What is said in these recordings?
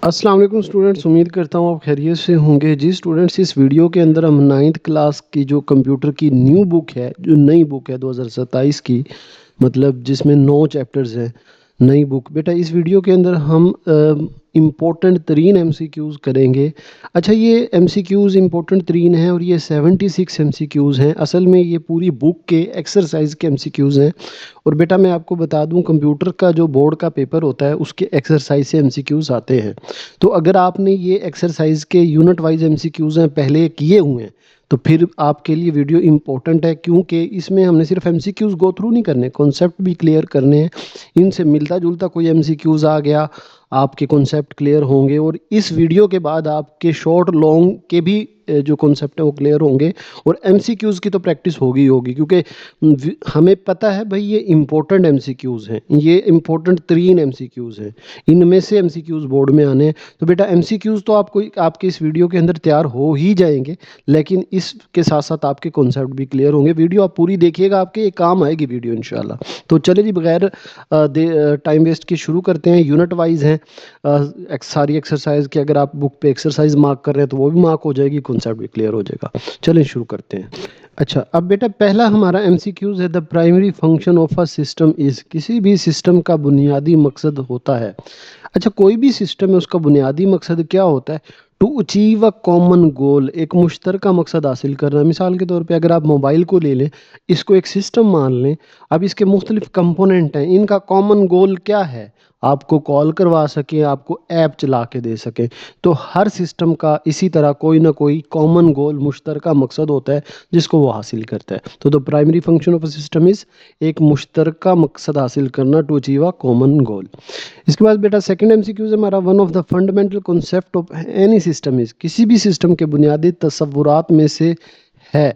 अस्सलाम वालेकुम स्टूडेंट्स, उम्मीद करता हूँ आप खैरियत से होंगे। जी स्टूडेंट्स, इस वीडियो के अंदर हम 9th क्लास की जो कंप्यूटर की न्यू बुक है, जो नई बुक है 2027 की, मतलब जिसमें 9 चैप्टर्स हैं, नई बुक। बेटा इस वीडियो के अंदर हम इम्पोर्टेंट तरीन एमसीक्यूज़ करेंगे। अच्छा, ये एमसीक्यूज़ इम्पोर्टेंट तरीन हैं और ये 76 एमसीक्यूज़ हैं। असल में ये पूरी बुक के एक्सरसाइज के एमसीक्यूज़ हैं। और बेटा मैं आपको बता दूं, कंप्यूटर का जो बोर्ड का पेपर होता है उसके एक्सरसाइज से एमसीक्यूज़ आते हैं। तो अगर आपने ये एक्सरसाइज के यूनिट वाइज एमसीक्यूज़ हैं पहले किए हुए हैं, तो फिर आपके लिए वीडियो इंपॉर्टेंट है, क्योंकि इसमें हमने सिर्फ एमसीक्यूज़ गो थ्रू नहीं करने, कॉन्सेप्ट भी क्लियर करने हैं। इनसे मिलता जुलता कोई एमसीक्यूज़ आ गया, आपके कॉन्सेप्ट क्लियर होंगे। और इस वीडियो के बाद आपके शॉर्ट लॉन्ग के भी जो कॉन्सेप्ट है वो क्लियर होंगे। और एमसीक्यूज़ की तो प्रैक्टिस होगी ही होगी, क्योंकि हमें पता है भाई ये इंपॉर्टेंट एमसीक्यूज़ हैं, ये इंपॉर्टेंट तरीन एमसीक्यूज़ हैं, इनमें से एमसीक्यूज़ बोर्ड में आने हैं। तो बेटा एमसीक्यूज़ तो आपको आपके इस वीडियो के अंदर तैयार हो ही जाएंगे, लेकिन इसके साथ साथ आपके कॉन्सेप्ट भी क्लियर होंगे। वीडियो आप पूरी देखिएगा, आपके ये काम आएगी वीडियो इंशाल्लाह। तो चलिए जी, बगैर टाइम वेस्ट के शुरू करते हैं। यूनिट वाइज हैं सारी एक्सरसाइज की। अगर आप बुक पे एक्सरसाइज मार्क कर रहे हैं तो वो भी मार्क हो जाएगी, कॉन्सेप्ट भी क्लियर हो जाएगा। चलिए शुरू करते हैं। अच्छा, अब बेटा पहला हमारा एमसीक्यूज है, the primary function of a system is. किसी भी सिस्टम का बुनियादी मकसद होता है। अच्छा, कोई भी सिस्टम है उसका बुनियादी मकसद क्या होता है? To achieve a common goal, एक मुश्तरका मकसद हासिल करना। मिसाल के तौर पे अगर आप मोबाइल को ले लें, इसको एक सिस्टम मान लें। अब इसके मुख्तलिफ कंपोनेंट हैं, इनका कॉमन गोल क्या है? आपको कॉल करवा सके, आपको ऐप चला के दे सके। तो हर सिस्टम का इसी तरह कोई ना कोई कॉमन गोल, मुश्तरका मकसद होता है जिसको वो हासिल करता है। तो the primary function of a system is एक मुश्तरका मकसद हासिल करना, to achieve a common goal. इसके बाद बेटा सेकंड एमसीक्यू है हमारा, one of the fundamental concept of any system is. किसी भी सिस्टम के बुनियादी तस्वुरात में से है।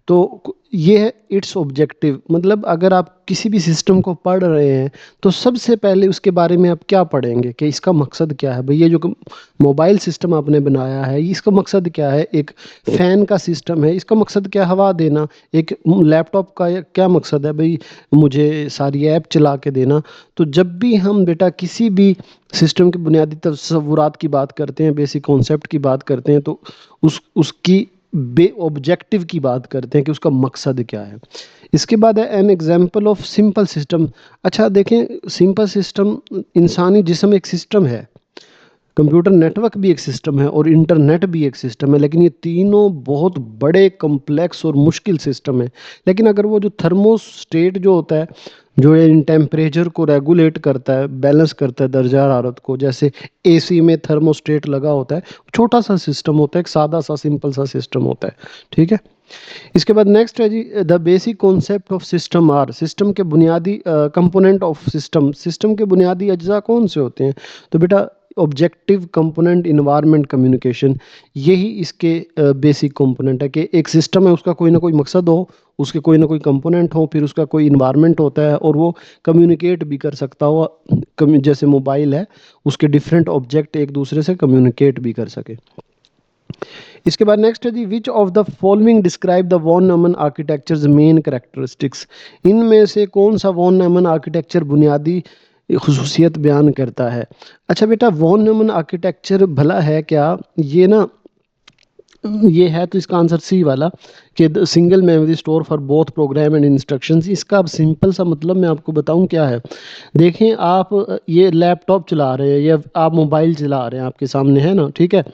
तो ये है इट्स ऑब्जेक्टिव। मतलब अगर आप किसी भी सिस्टम को पढ़ रहे हैं तो सबसे पहले उसके बारे में आप क्या पढ़ेंगे कि इसका मकसद क्या है। भाई ये जो मोबाइल सिस्टम आपने बनाया है, इसका मकसद क्या है? एक फ़ैन का सिस्टम है, इसका मकसद क्या? हवा देना। एक लैपटॉप का क्या मकसद है? भाई मुझे सारी ऐप चला के देना। तो जब भी हम बेटा किसी भी सिस्टम के बुनियादी तस्वुरात की बात करते हैं, बेसिक कॉन्सेप्ट की बात करते हैं, तो उसकी बे ऑब्जेक्टिव की बात करते हैं कि उसका मकसद क्या है। इसके बाद है N example of simple system. अच्छा देखें, सिंपल सिस्टम, इंसानी जिस्म एक सिस्टम है, कंप्यूटर नेटवर्क भी एक सिस्टम है और इंटरनेट भी एक सिस्टम है। लेकिन ये तीनों बहुत बड़े कॉम्प्लेक्स और मुश्किल सिस्टम है। लेकिन अगर वो जो थर्मोस्टेट जो होता है, जो इन टेम्परेचर को रेगुलेट करता है, बैलेंस करता है दर्जा हरारत को, जैसे एसी में थर्मोस्टेट लगा होता है, छोटा सा सिस्टम होता है, एक सादा सा सिंपल सा सिस्टम होता है। ठीक है। इसके बाद नेक्स्ट है जी, the basic concept of system are. System के बुनियादी कंपोनेंट ऑफ सिस्टम, सिस्टम के बुनियादी अज्जा कौन से होते हैं? तो बेटा ऑब्जेक्टिव कंपोनेंट, इन्वायरमेंट, कम्युनिकेशन, यही इसके बेसिक कंपोनेंट है कि एक सिस्टम है, उसका कोई ना कोई मकसद हो, उसके कोई ना कोई कंपोनेंट हो, फिर उसका कोई इन्वायरमेंट होता है और वो कम्युनिकेट भी कर सकता हो। जैसे मोबाइल है, उसके डिफरेंट ऑब्जेक्ट एक दूसरे से कम्युनिकेट भी कर सके। इसके बाद नेक्स्ट है जी, which of the following describe the von Neumann architecture's main characteristics. इनमें से कौन सा वॉन न्यूमन आर्किटेक्चर बुनियादी खसूसियत बयान करता है? अच्छा बेटा, वॉन न्यूमन आर्किटेक्चर भला है क्या? ये ना, ये है तो इसका आंसर सी वाला, कि single memory store for both program and instructions. इसका अब सिंपल सा मतलब मैं आपको बताऊं क्या है। देखें, आप ये लैपटॉप चला रहे हैं या आप मोबाइल चला रहे हैं, आपके सामने है ना, ठीक है।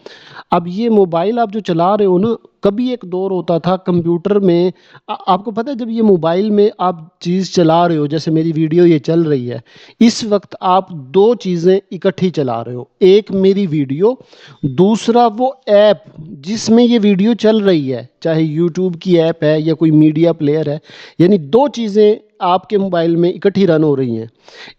अब ये मोबाइल आप जो चला रहे हो ना, कभी एक दौर होता था कंप्यूटर में, आपको पता है, जब ये मोबाइल में आप चीज़ चला रहे हो, जैसे मेरी वीडियो ये चल रही है, इस वक्त आप दो चीज़ें इकट्ठी चला रहे हो। एक मेरी वीडियो, दूसरा वो ऐप जिसमें ये वीडियो चल रही है, चाहे यूट्यूब की ऐप है या कोई मीडिया प्लेयर है। यानी दो चीज़ें आपके मोबाइल में इकट्ठी रन हो रही हैं,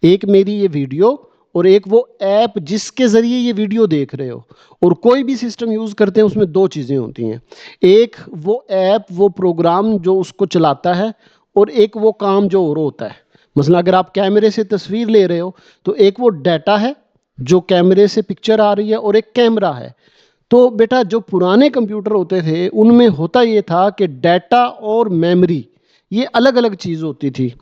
एक मेरी ये वीडियो और एक वो ऐप जिसके ज़रिए ये वीडियो देख रहे हो। और कोई भी सिस्टम यूज़ करते हैं उसमें दो चीज़ें होती हैं, एक वो ऐप, वो प्रोग्राम जो उसको चलाता है, और एक वो काम जो और होता है। मसला अगर आप कैमरे से तस्वीर ले रहे हो तो एक वो डाटा है जो कैमरे से पिक्चर आ रही है, और एक कैमरा है। तो बेटा जो पुराने कंप्यूटर होते थे उनमें होता ये था कि डाटा और मेमोरी, ये अलग अलग चीज़ होती थी।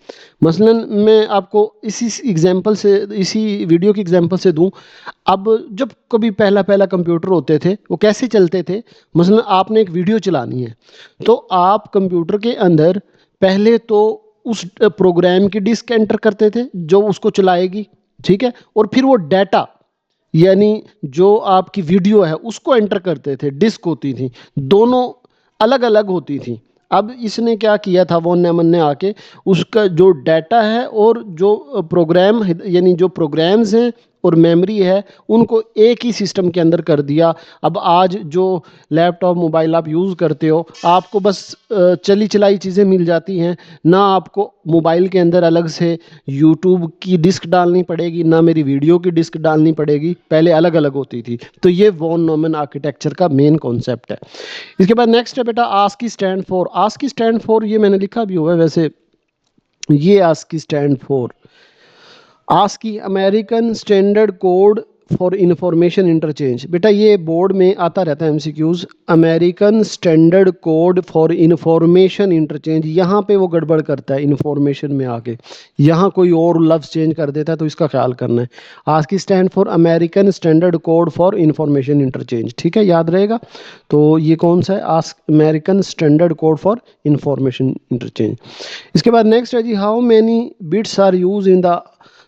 मसलन मैं आपको इसी एग्जांपल से, इसी वीडियो की एग्जांपल से दूं। अब जब कभी पहला पहला कंप्यूटर होते थे वो कैसे चलते थे? मसलन आपने एक वीडियो चलानी है तो आप कंप्यूटर के अंदर पहले तो उस प्रोग्राम की डिस्क एंटर करते थे जो उसको चलाएगी, ठीक है, और फिर वो डाटा यानी जो आपकी वीडियो है उसको एंटर करते थे, डिस्क होती थी, दोनों अलग अलग होती थी। अब इसने क्या किया था, वॉन न्यूमन ने आके उसका जो डाटा है और जो प्रोग्राम यानी जो प्रोग्राम्स हैं और मेमोरी है उनको एक ही सिस्टम के अंदर कर दिया। अब आज जो लैपटॉप मोबाइल आप यूज़ करते हो, आपको बस चली चलाई चीज़ें मिल जाती हैं, ना आपको मोबाइल के अंदर अलग से यूट्यूब की डिस्क डालनी पड़ेगी, ना मेरी वीडियो की डिस्क डालनी पड़ेगी, पहले अलग अलग होती थी। तो ये वॉन न्यूमन आर्किटेक्चर का मेन कॉन्सेप्ट है। इसके बाद नेक्स्ट है बेटा ASCII stand for. ASCII stand for ये मैंने लिखा भी हुआ है वैसे, ये ASCII stand for ASCII American standard code for information interchange. बेटा ये बोर्ड में आता रहता है MCQs, American standard code for information interchange. यहाँ पे वो गड़बड़ करता है इंफॉर्मेशन में आके, यहाँ कोई और लफ्ज़ चेंज कर देता है, तो इसका ख्याल करना है। ASCII stand for American standard code for information interchange, ठीक है, याद रहेगा। तो ये कौन सा है? ASCII American standard code for information interchange. इसके बाद नेक्स्ट है जी, how many bits are use in the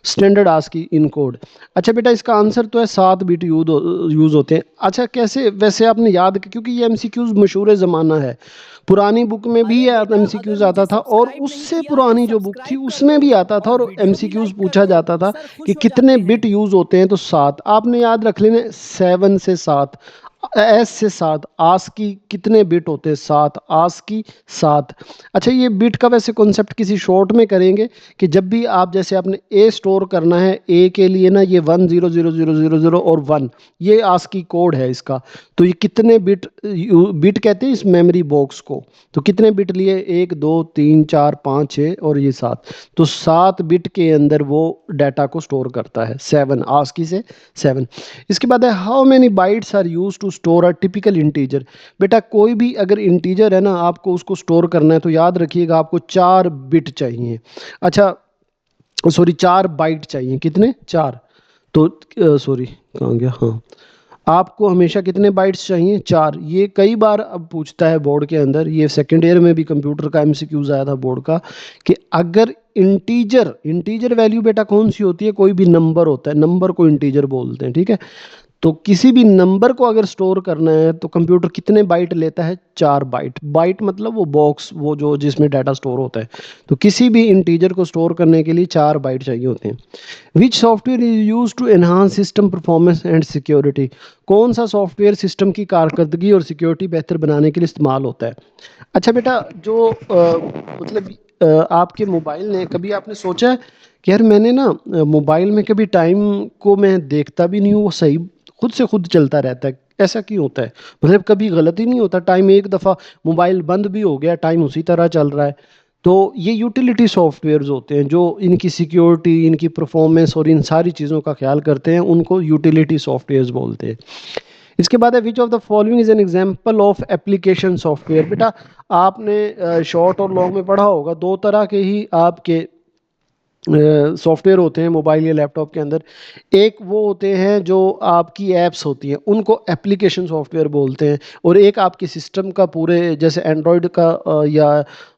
standard ASCII in code. अच्छा बेटा इसका आंसर तो है 7 बिट यूज़ होते हैं। अच्छा कैसे? वैसे आपने याद, क्योंकि ये एमसीक्यूज मशहूर ज़माना है, पुरानी बुक में भी ये एमसीक्यूज आता था और उससे पुरानी जो बुक थी उसमें भी आता था, और एमसीक्यूज पूछा जाता था कि कितने बिट यूज़ होते हैं, तो 7 आपने याद रख लेने, 7 से 7, एस से 7, आस की कितने बिट होते हैं? 7, आस की 7। अच्छा ये बिट का वैसे कॉन्सेप्ट किसी शॉर्ट में करेंगे कि जब भी आप, जैसे आपने ए स्टोर करना है, ए के लिए ना ये 100000 और 1, ये आस की कोड है इसका। तो ये कितने बिट, बिट कहते हैं इस मेमोरी बॉक्स को, तो कितने बिट लिए? 1 2 3 4 5 6 और ये 7, तो 7 बिट के अंदर वो डाटा को स्टोर करता है, 7 आस्की से 7। इसके बाद है how many bytes are use to store a typical integer. बेटा कोई भी अगर इंटीजर है ना, आपको उसको स्टोर करना है तो याद रखिएगा आपको 4 बिट चाहिए। अच्छा सॉरी 4 बाइट चाहिए, कितने? 4। तो सॉरी कहाँ गया, हाँ, आपको हमेशा कितने बाइट्स चाहिए? 4। ये कई बार अब पूछता है बोर्ड के अंदर, ये सेकेंड ईयर में भी कंप्यूटर का एमसीक्यूज आया था बोर्ड का, कि अगर इंटीजर, इंटीजर वैल्यू बेटा कौन सी होती है? कोई भी नंबर होता है, नंबर को इंटीजर बोलते हैं, ठीक है। तो किसी भी नंबर को अगर स्टोर करना है तो कंप्यूटर कितने बाइट लेता है? 4 बाइट। बाइट मतलब वो बॉक्स, वो जो जिसमें डाटा स्टोर होता है। तो किसी भी इंटीजर को स्टोर करने के लिए 4 बाइट चाहिए होते हैं। Which software is use to enhance system performance and security. कौन सा सॉफ्टवेयर सिस्टम की कारकर्दगी और सिक्योरिटी बेहतर बनाने के लिए इस्तेमाल होता है? अच्छा बेटा जो मतलब आपके मोबाइल ने, कभी आपने सोचा है कि यार मैंने ना मोबाइल में कभी टाइम को मैं देखता भी नहीं हूँ, वो सही खुद से खुद चलता रहता है, ऐसा क्यों होता है? मतलब कभी गलती नहीं होता, टाइम एक दफ़ा मोबाइल बंद भी हो गया, टाइम उसी तरह चल रहा है। तो ये यूटिलिटी सॉफ्टवेयर्स होते हैं जो इनकी सिक्योरिटी, इनकी परफॉर्मेंस और इन सारी चीज़ों का ख्याल करते हैं, उनको यूटिलिटी सॉफ्टवेयर्स बोलते हैं। इसके बाद है which of the following is an example of application software. बेटा आपने शॉर्ट और लॉन्ग में पढ़ा होगा, दो तरह के ही आपके सॉफ्टवेयर होते हैं मोबाइल या लैपटॉप के अंदर। एक वो होते हैं जो आपकी ऐप्स होती हैं, उनको एप्लीकेशन सॉफ्टवेयर बोलते हैं, और एक आपके सिस्टम का पूरे, जैसे एंड्रॉयड का या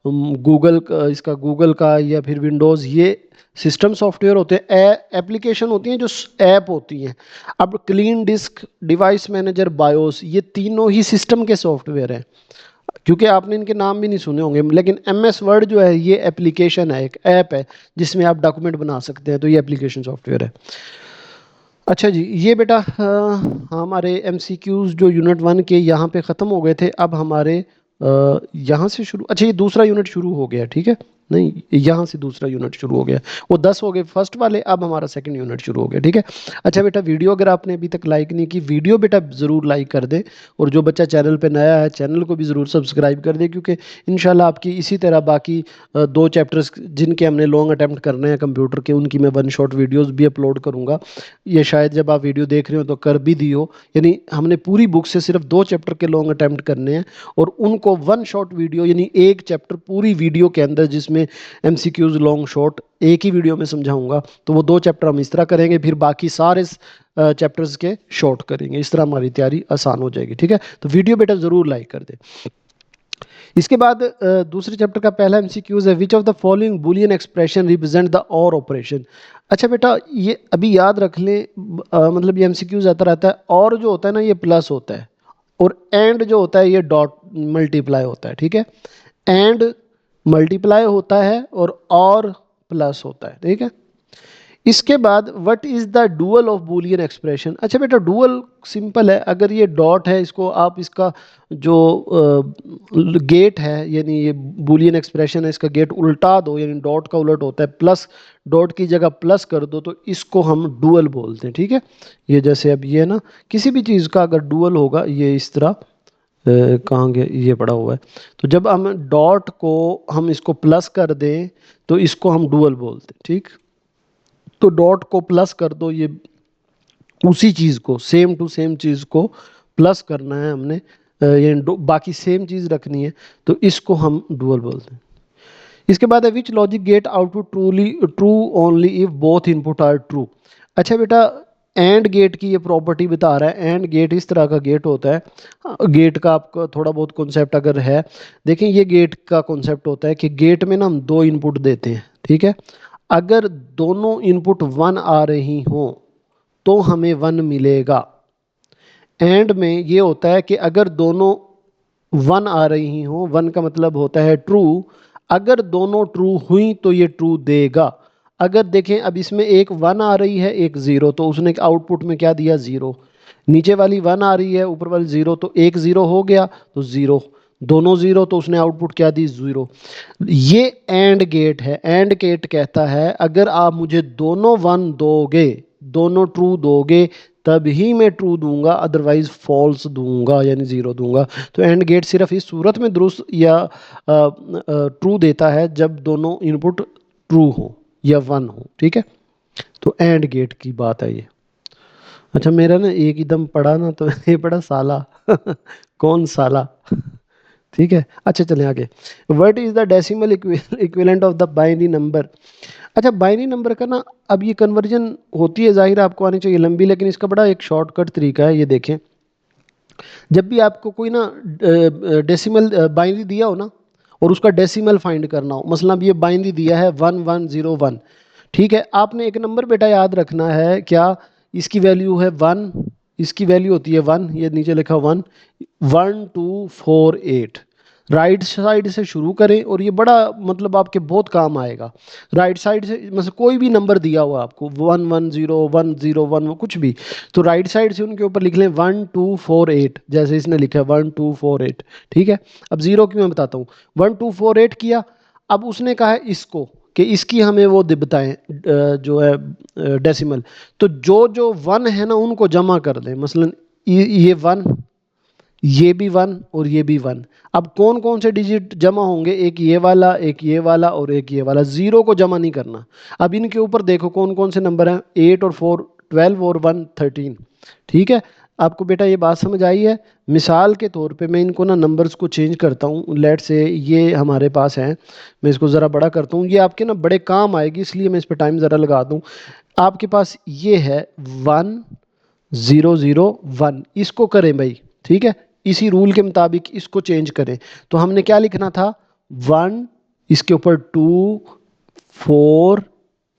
गूगल का, इसका गूगल का या फिर विंडोज़, ये सिस्टम सॉफ्टवेयर होते हैं। एप्लीकेशन होती हैं जो ऐप होती हैं। अब clean disk, device manager, BIOS, ये तीनों ही सिस्टम के सॉफ्टवेयर हैं, क्योंकि आपने इनके नाम भी नहीं सुने होंगे। लेकिन एम एस वर्ड जो है ये एप्लीकेशन है, एक ऐप है जिसमें आप डॉक्यूमेंट बना सकते हैं, तो ये एप्लीकेशन सॉफ्टवेयर है। अच्छा जी, ये बेटा हमारे एम सी क्यूज़ जो यूनिट 1 के यहाँ पे ख़त्म हो गए थे। अब हमारे यहाँ से शुरू, अच्छा ये दूसरा यूनिट शुरू हो गया, ठीक है, नहीं, यहाँ से दूसरा यूनिट शुरू हो गया। वो 10 हो गए फर्स्ट वाले, अब हमारा सेकंड यूनिट शुरू हो गया। ठीक है। अच्छा बेटा, वीडियो अगर आपने अभी तक लाइक नहीं की, वीडियो बेटा ज़रूर लाइक कर दे, और जो बच्चा चैनल पे नया है चैनल को भी ज़रूर सब्सक्राइब कर दे, क्योंकि इंशाल्लाह आपकी इसी तरह बाकी 2 चैप्टर्स जिनके हमने लॉन्ग अटैम्प्ट करने हैं कंप्यूटर के, उनकी मैं वन शॉट वीडियोस भी अपलोड करूँगा। ये शायद जब आप वीडियो देख रहे हो तो कर भी दी हो, यानी हमने पूरी बुक से सिर्फ 2 चैप्टर के लॉन्ग अटैम्प्ट करने हैं, और उनको वन शॉट वीडियो यानी एक चैप्टर पूरी वीडियो के अंदर जिसमें एमसीक्यूज लॉन्ग शॉट एक ही वीडियो में समझाऊंगा। तो वो 2 चैप्टर हम इस तरह करेंगे, फिर बाकी सारे चैप्टर्स के शॉर्ट करेंगे। इस तरह हमारी तैयारी आसान हो जाएगी। ठीक है। तो वीडियो बेटा ज़रूर लाइक कर दे। इसके बाद दूसरे चैप्टर का पहला एमसीक्यूज है, which of the following Boolean expression represent the और ऑपरेशन। अच्छा बेटा, ये अभी याद रख लें, मतलब ये एमसीक्यूज आता रहता है। और जो होता है ना ये प्लस होता है, और एंड जो होता है ये डॉट मल्टीप्लाई होता है। ठीक है। एंड मल्टीप्लाई होता है और प्लस होता है। ठीक है। इसके बाद what is the dual of Boolean expression. अच्छा बेटा, डुअल सिंपल है, अगर ये डॉट है इसको आप इसका जो गेट है, यानी ये बूलियन एक्सप्रेशन है, इसका गेट उल्टा दो, यानी डॉट का उलट होता है, प्लस डॉट की जगह प्लस कर दो, तो इसको हम डुअल बोलते हैं। ठीक है। ये जैसे अब ये ना, किसी भी चीज़ का अगर डुअल होगा, ये इस तरह कहाँ गया, ये पड़ा हुआ है, तो जब हम डॉट को हम इसको प्लस कर दें तो इसको हम डुअल बोलते हैं। ठीक। तो डॉट को प्लस कर दो, ये उसी चीज़ को सेम टू सेम चीज़ को प्लस करना है हमने, ये बाकी सेम चीज़ रखनी है, तो इसको हम डुअल बोलते हैं। इसके बाद है which logic gate output true only if both input are true. अच्छा बेटा, एंड गेट की ये प्रॉपर्टी बता रहा है। एंड गेट इस तरह का गेट होता है। गेट का आपका थोड़ा बहुत कॉन्सेप्ट अगर है, देखें, ये गेट का कॉन्सेप्ट होता है कि गेट में ना हम 2 इनपुट देते हैं। ठीक है। अगर दोनों इनपुट 1 आ रही हों तो हमें 1 मिलेगा। एंड में ये होता है कि अगर दोनों 1 आ रही हों, 1 का मतलब होता है ट्रू, अगर दोनों ट्रू हुई तो ये ट्रू देगा। अगर देखें, अब इसमें एक 1 आ रही है एक 0, तो उसने आउटपुट में क्या दिया, 0। नीचे वाली 1 आ रही है, ऊपर वाली 0, तो एक 0 हो गया तो 0, दोनों 0, तो उसने आउटपुट क्या दी, 0। ये एंड गेट है। एंड गेट कहता है अगर आप मुझे दोनों 1 दोगे, दोनों ट्रू दोगे, तभी मैं ट्रू दूंगा, अदरवाइज फॉल्स दूंगा, यानी 0 दूंगा। तो एंड गेट सिर्फ इस सूरत में दुरुस्त या ट्रू देता है जब दोनों इनपुट ट्रू हो या 1 हो। ठीक है। तो एंड गेट की बात है ये। अच्छा, मेरा ना एक एकदम पढ़ा ना, तो ये पढ़ा साला कौन साला। ठीक है। अच्छा चलें आगे। What is the decimal equivalent of the binary number. अच्छा, बाइनरी नंबर का ना, अब ये कन्वर्जन होती है, जाहिर आपको आनी चाहिए लंबी, लेकिन इसका बड़ा एक शॉर्टकट तरीका है। ये देखें, जब भी आपको कोई ना डेसिमल बाइनरी दिया हो ना, और उसका डेसिमल फाइंड करना हो, मसलन अब ये बाइनरी दिया है 1101। ठीक है। आपने एक नंबर बेटा याद रखना है, क्या, इसकी वैल्यू है 1, इसकी वैल्यू होती है 1, ये नीचे लिखा 1, 1248। राइट साइड से शुरू करें, और ये बड़ा मतलब आपके बहुत काम आएगा। राइट साइड से मतलब कोई भी नंबर दिया हुआ आपको 110 101, कुछ भी, तो राइट साइड से उनके ऊपर लिख लें 1248, जैसे इसने लिखा है 1248। ठीक है। अब 0 की मैं बताता हूँ, 1248 किया। अब उसने कहा है इसको कि इसकी हमें वो बताएं जो है डेसिमल, तो जो जो 1 है ना उनको जमा कर दें। मसलन ये 1, ये भी 1 और ये भी 1। अब कौन कौन से डिजिट जमा होंगे, एक ये वाला, एक ये वाला और एक ये वाला, 0 को जमा नहीं करना। अब इनके ऊपर देखो कौन कौन से नंबर हैं, 8 और 4 12 और 1 13। ठीक है। आपको बेटा ये बात समझ आई है। मिसाल के तौर पे मैं इनको ना नंबर्स को चेंज करता हूँ। लेट से ये हमारे पास हैं, मैं इसको ज़रा बड़ा करता हूँ, ये आपके ना बड़े काम आएगी, इसलिए मैं इस पर टाइम ज़रा लगा दूँ। आपके पास ये है 1001, इसको करें भाई। ठीक है। इसी रूल के मुताबिक इसको चेंज करें, तो हमने क्या लिखना था, 1, इसके ऊपर 2, 4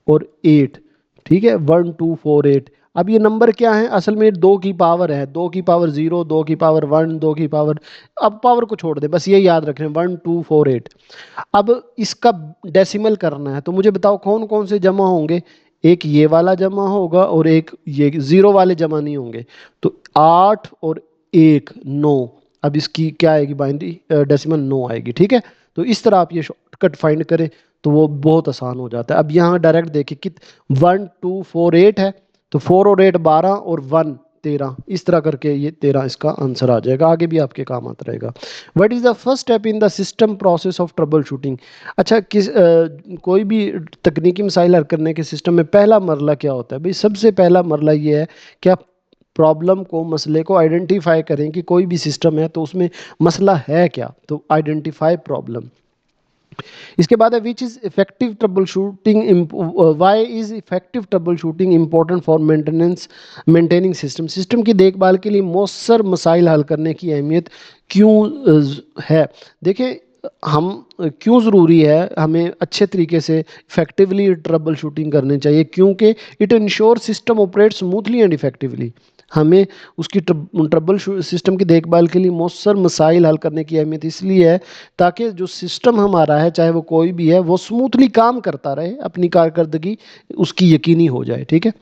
और 8। ठीक है। 1 2 4 8। अब ये नंबर क्या है, असल में 2 की पावर है, 2 की पावर 0, 2 की पावर 1, 2 की पावर, अब पावर को छोड़ दे, बस ये याद रख रहे हैं 1 2 4 8। अब इसका डेसिमल करना है, तो मुझे बताओ कौन कौन से जमा होंगे, एक ये वाला जमा होगा और एक ये 0 वाले जमा नहीं होंगे। तो 8 और 1 9। अब इसकी क्या आएगी बाइनरी डेसिमल, 9 आएगी। ठीक है। तो इस तरह आप ये शॉर्टकट फाइंड करें तो वो बहुत आसान हो जाता है। अब यहाँ डायरेक्ट देखिए कि 1 2 4 8 है, तो 4 और 8 12 और 1 13, इस तरह करके ये 13 इसका आंसर आ जाएगा। आगे भी आपके काम आता रहेगा। What is the first step in the system process of trouble shooting? अच्छा, कोई भी तकनीकी मसाइल हल करने के सिस्टम में पहला मरला क्या होता है? भाई सबसे पहला मरला ये है कि आप प्रॉब्लम को, मसले को आइडेंटिफाई करें कि कोई भी सिस्टम है तो उसमें मसला है क्या, तो आइडेंटिफाई प्रॉब्लम। इसके बाद है which is effective troubleshooting, why is effective troubleshooting important for maintaining system? System की देखभाल के लिए मौसर मसाइल हल करने की अहमियत क्यों है? देखिए हम क्यों ज़रूरी है हमें अच्छे तरीके से इफेक्टिवली ट्रबल शूटिंग करनी चाहिए? क्योंकि it ensure system operate smoothly and effectively. हमें उसकी ट्रबल सिस्टम की देखभाल के लिए मौसर मसाइल हल करने की अहमियत इसलिए है ताकि जो सिस्टम हमारा है, चाहे वो कोई भी है, वो स्मूथली काम करता रहे, अपनी कारकर्दगी उसकी यकीनी हो जाए। ठीक है।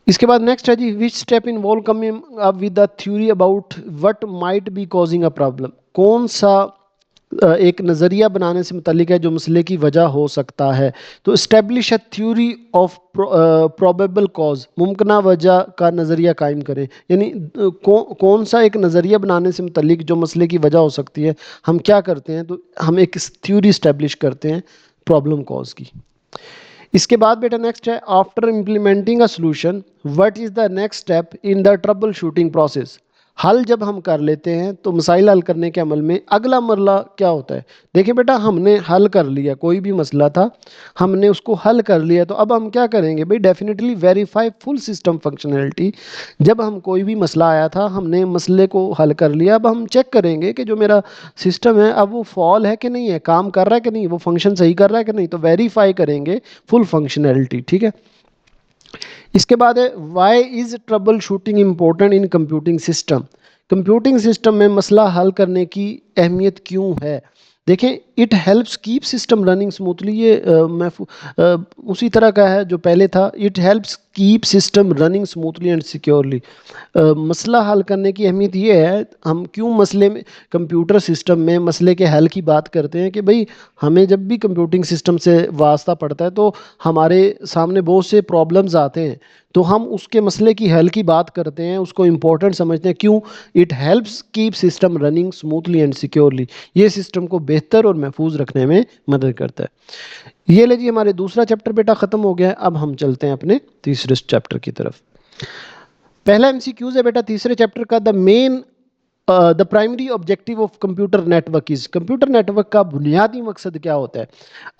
इसके बाद नेक्स्ट है जी, which step involve coming up with the theory about what might be causing a problem? कौन सा एक नज़रिया बनाने से मुतल्लिक है जो मसले की वजह हो सकता है? तो establish a theory of probable cause, मुमकिना वजह का नज़रिया कायम करें। यानी कौन सा एक नज़रिया बनाने से मुतल्लिक जो मसले की वजह हो सकती है, हम क्या करते हैं? तो हम एक थ्योरी इस्टेब्लिश करते हैं प्रॉब्लम कॉज की। इसके बाद बेटा नेक्स्ट है, after implementing a solution what is the next step in the trouble shooting process? हल जब हम कर लेते हैं तो मसाइल हल करने के अमल में अगला मरला क्या होता है? देखिए बेटा, हमने हल कर लिया, कोई भी मसला था हमने उसको हल कर लिया, तो अब हम क्या करेंगे भाई? Definitely verify full system functionality. जब हम कोई भी मसला आया था, हमने मसले को हल कर लिया, अब हम चेक करेंगे कि जो मेरा सिस्टम है अब वो फॉल है कि नहीं है, काम कर रहा है कि नहीं, वो फंक्शन सही कर रहा है कि नहीं, तो वेरीफाई करेंगे फुल फंक्शनैलिटी। ठीक है। इसके बाद है, why is troubleshooting important in computing system? Computing system में मसला हल करने की अहमियत क्यों है? देखें, it helps keep system running smoothly. ये उसी तरह का है जो पहले था, it helps keep system running smoothly and securely. मसला हल करने की अहमियत ये है, हम क्यों मसले में, कंप्यूटर सिस्टम में मसले के हल की बात करते हैं कि भाई हमें जब भी कंप्यूटिंग सिस्टम से वास्ता पड़ता है तो हमारे सामने बहुत से प्रॉब्लम्स आते हैं, तो हम उसके मसले की हल की बात करते हैं, उसको इम्पोर्टेंट समझते हैं। क्यों? It helps keep system running smoothly and securely. ये सिस्टम को बेहतर और महफूज रखने में मदद करता है। ये ले जी, हमारे दूसरा चैप्टर बेटा ख़त्म हो गया है। अब हम चलते हैं अपने तीसरे चैप्टर की तरफ। पहला एमसीक्यूज है बेटा तीसरे चैप्टर का, the main the primary objective of computer network is. Computer network का बुनियादी मकसद क्या होता है?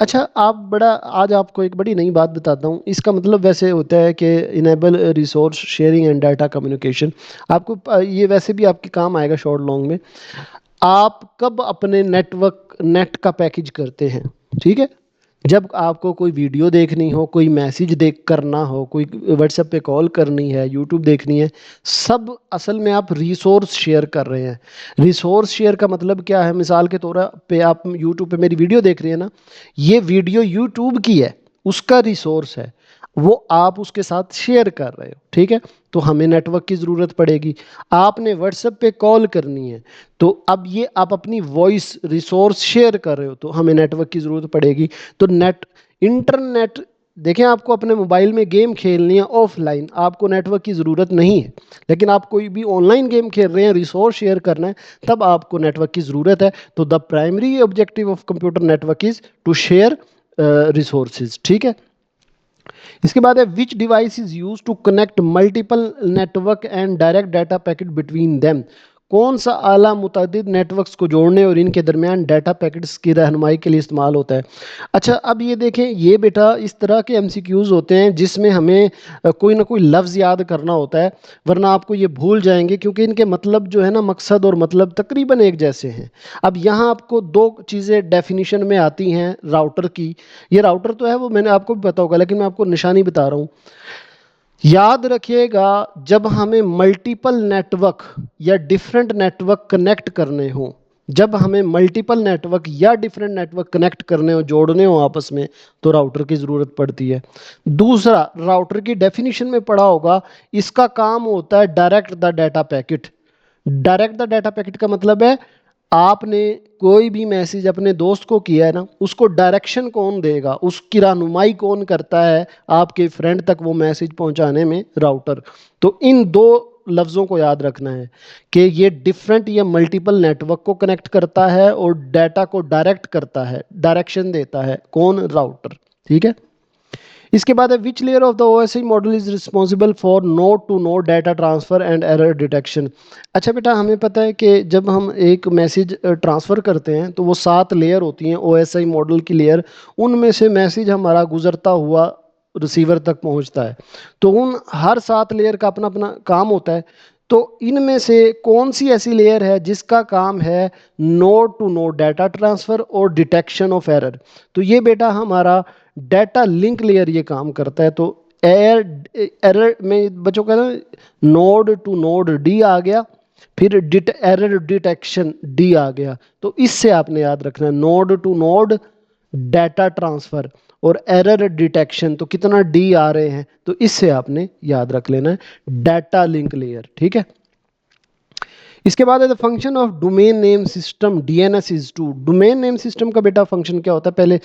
अच्छा, आप बड़ा, आज आपको एक बड़ी नई बात बताता हूँ। इसका मतलब वैसे होता है कि enable resource sharing and data communication. आपको ये वैसे भी आपके काम आएगा शॉर्ट लॉन्ग में। आप कब अपने नेट का पैकेज करते हैं? ठीक है, जब आपको कोई वीडियो देखनी हो, कोई मैसेज देख करना हो, कोई व्हाट्सएप पे कॉल करनी है, यूट्यूब देखनी है, सब असल में आप रिसोर्स शेयर कर रहे हैं। रिसोर्स शेयर का मतलब क्या है? मिसाल के तौर पे आप यूट्यूब पे मेरी वीडियो देख रहे हैं ना, ये वीडियो यूट्यूब की है, उसका रिसोर्स है, वो आप उसके साथ शेयर कर रहे हो। ठीक है, तो हमें नेटवर्क की ज़रूरत पड़ेगी। आपने व्हाट्सएप पे कॉल करनी है, तो अब ये आप अपनी वॉइस रिसोर्स शेयर कर रहे हो, तो हमें नेटवर्क की ज़रूरत पड़ेगी। तो इंटरनेट, देखें, आपको अपने मोबाइल में गेम खेलनी है ऑफलाइन, आपको नेटवर्क की ज़रूरत नहीं है। लेकिन आप कोई भी ऑनलाइन गेम खेल रहे हैं, रिसोर्स शेयर करना है, तब आपको नेटवर्क की ज़रूरत है। तो the primary objective of computer network is to share resources. ठीक है। इसके बाद है, which device is use to connect multiple network and direct data packet between them? कौन सा आला मुतअद्दिद नेटवर्क्स को जोड़ने और इनके दरमियान डाटा पैकेट्स की रहनुमाई के लिए इस्तेमाल होता है? अच्छा, अब ये देखें, ये बेटा इस तरह के एमसीक्यूज होते हैं जिसमें हमें कोई ना कोई लफ्ज़ याद करना होता है, वरना आपको ये भूल जाएंगे, क्योंकि इनके मतलब जो है ना, मकसद और मतलब तकरीबन एक जैसे हैं। अब यहाँ आपको दो चीज़ें डेफिनेशन में आती हैं राउटर की। ये राउटर तो है, वो मैंने आपको भी पता होगा, लेकिन मैं आपको निशानी बता रहा हूँ। याद रखिएगा, जब हमें मल्टीपल नेटवर्क या डिफरेंट नेटवर्क कनेक्ट करने हो, जब हमें मल्टीपल नेटवर्क या डिफरेंट नेटवर्क कनेक्ट करने हो, जोड़ने हो आपस में, तो राउटर की ज़रूरत पड़ती है। दूसरा, राउटर की डेफिनेशन में पढ़ा होगा, इसका काम होता है direct the data packet. Direct the data packet का मतलब है आपने कोई भी मैसेज अपने दोस्त को किया है ना, उसको डायरेक्शन कौन देगा, उसकी रहनुमाई कौन करता है आपके फ्रेंड तक वो मैसेज पहुंचाने में? राउटर। तो इन दो लफ्ज़ों को याद रखना है कि ये डिफरेंट या मल्टीपल नेटवर्क को कनेक्ट करता है और डाटा को डायरेक्ट करता है, डायरेक्शन देता है कौन? राउटर। ठीक है। इसके बाद है which layer of the OSI model is responsible for node to node data transfer and error detection. अच्छा बेटा, हमें पता है कि जब हम एक मैसेज ट्रांसफ़र करते हैं तो वो 7 लेयर होती हैं ओएसआई मॉडल की लेयर, उनमें से मैसेज हमारा गुजरता हुआ रिसीवर तक पहुंचता है। तो उन हर 7 लेयर का अपना अपना काम होता है। तो इनमें से कौन सी ऐसी लेयर है जिसका काम है node to node data transfer और डिटेक्शन ऑफ एरर? तो ये बेटा हमारा डाटा लिंक लेयर ये काम करता है। तो एरर में बच्चों का ना नोड टू नोड डी आ गया, फिर एरर डिटेक्शन डी आ गया। तो इससे आपने याद रखना है node to node data transfer और एरर डिटेक्शन, तो कितना डी आ रहे हैं, तो इससे आपने याद रख लेना है डाटा लिंक लेयर। ठीक है। इसके बाद है the function of domain name system DNS is to. Domain name system का बेटा फंक्शन क्या होता है? पहले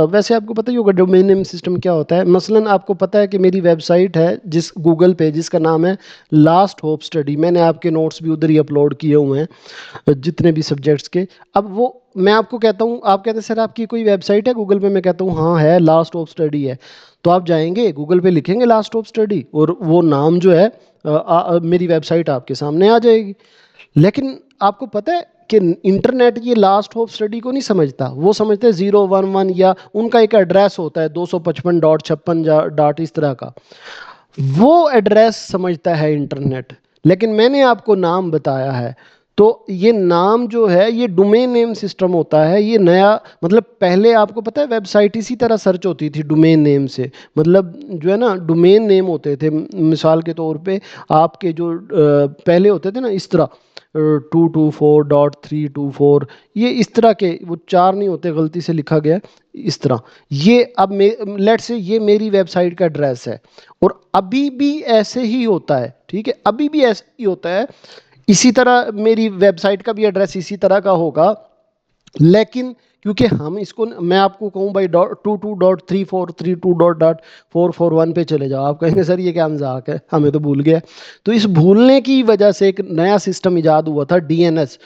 वैसे आपको पता ही होगा डोमेन नेम सिस्टम क्या होता है। मसलन आपको पता है कि मेरी वेबसाइट है जिस गूगल पे, जिसका नाम है लास्ट होप स्टडी। मैंने आपके नोट्स भी उधर ही अपलोड किए हुए हैं जितने भी सब्जेक्ट्स के। अब वो मैं आपको कहता हूँ, आप कहते हैं सर आपकी कोई वेबसाइट है गूगल पे? मैं कहता हूँ हाँ है, लास्ट होप स्टडी है। तो आप जाएंगे गूगल पे, लिखेंगे लास्ट होप स्टडी और वो नाम जो है मेरी वेबसाइट आपके सामने आ जाएगी। लेकिन आपको पता है कि इंटरनेट ये लास्ट होप स्टडी को नहीं समझता, वो समझते हैं 011 या उनका एक एड्रेस होता है 255.56 डॉट इस तरह का, वो एड्रेस समझता है इंटरनेट। लेकिन मैंने आपको नाम बताया है। तो ये नाम जो है ये डोमेन नेम सिस्टम होता है। ये नया मतलब पहले आपको पता है वेबसाइट इसी तरह सर्च होती थी डोमेन नेम से। मतलब जो है ना डोमेन नेम होते थे, मिसाल के तौर पे आपके जो पहले होते थे ना इस तरह 224.324, ये इस तरह के, वो 4 नहीं होते, गलती से लिखा गया है इस तरह। ये अब लेट से ये मेरी वेबसाइट का एड्रेस है और अभी भी ऐसे ही होता है। ठीक है, अभी भी ऐसे ही होता है। इसी तरह मेरी वेबसाइट का भी एड्रेस इसी तरह का होगा। लेकिन क्योंकि हम इसको, मैं आपको कहूँ भाई 22.3432.441 पे चले जाओ, आप कहेंगे सर ये क्या मजाक है, हमें तो भूल गया। तो इस भूलने की वजह से एक नया सिस्टम इजाद हुआ था डीएनएस।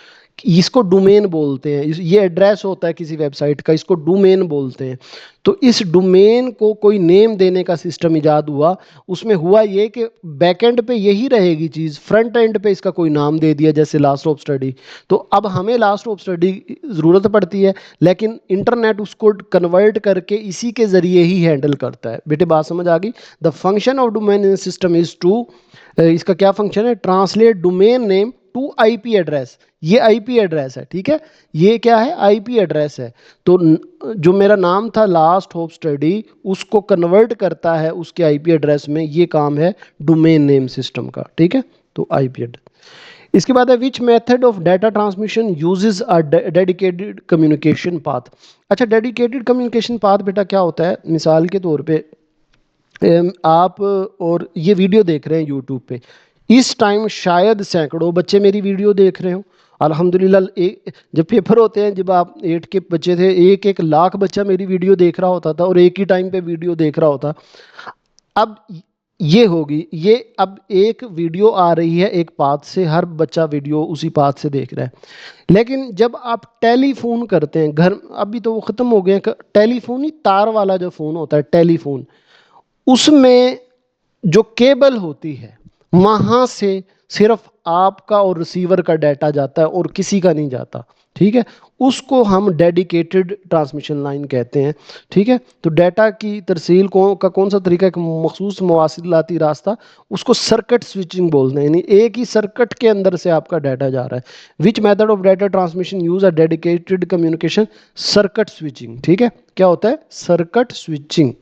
इसको डोमेन बोलते हैं। ये एड्रेस होता है किसी वेबसाइट का, इसको डोमेन बोलते हैं। तो इस डोमेन को कोई नेम देने का सिस्टम इजाद हुआ। उसमें हुआ ये कि बैकएंड पे यही रहेगी चीज़, फ्रंट एंड पे इसका कोई नाम दे दिया जैसे लास्ट ऑफ स्टडी। तो अब हमें लास्ट ऑफ स्टडी ज़रूरत पड़ती है, लेकिन इंटरनेट उसको कन्वर्ट करके इसी के ज़रिए ही हैंडल करता है। बेटे बात समझ आ गई? The function of domain system is to, इसका क्या फंक्शन है? Translate domain name to IP address. ये आईपी एड्रेस है। ठीक है, ये क्या है? आईपी एड्रेस है। तो जो मेरा नाम था लास्ट होप स्टडी, उसको कन्वर्ट करता है उसके आईपी एड्रेस में। ये काम है डोमेन नेम सिस्टम का। ठीक है, तो आईपी एड्रेस। इसके बाद है which method of data transmission uses a dedicated communication path. अच्छा, डेडिकेटेड कम्युनिकेशन पाथ बेटा क्या होता है? मिसाल के तौर पे आप और ये वीडियो देख रहे हैं यूट्यूब पे, इस टाइम शायद सैकड़ों बच्चे मेरी वीडियो देख रहे हो। अल्हम्दुलिल्लाह, जब पेपर होते हैं, जब आप 8 के बच्चे थे, 1-1 लाख बच्चा मेरी वीडियो देख रहा होता था और एक ही टाइम पे वीडियो देख रहा होता। अब ये होगी, ये अब एक वीडियो आ रही है एक पाथ से, हर बच्चा वीडियो उसी पाथ से देख रहा है। लेकिन जब आप टेलीफोन करते हैं घर, अभी तो वो ख़त्म हो गए हैं, टेलीफोन ही तार वाला जो फ़ोन होता है टेलीफोन, उसमें जो केबल होती है वहां से सिर्फ आपका और रिसीवर का डाटा जाता है और किसी का नहीं जाता। ठीक है, उसको हम डेडिकेटेड ट्रांसमिशन लाइन कहते हैं। ठीक है, तो डाटा की तरसील का कौन सा तरीका, एक मखसूस मवासिलाती रास्ता, उसको सर्किट स्विचिंग बोलते हैं। यानी एक ही सर्किट के अंदर से आपका डाटा जा रहा है। Which method of data transmission use a dedicated communication? Circuit switching. ठीक है, क्या होता है? Circuit switching.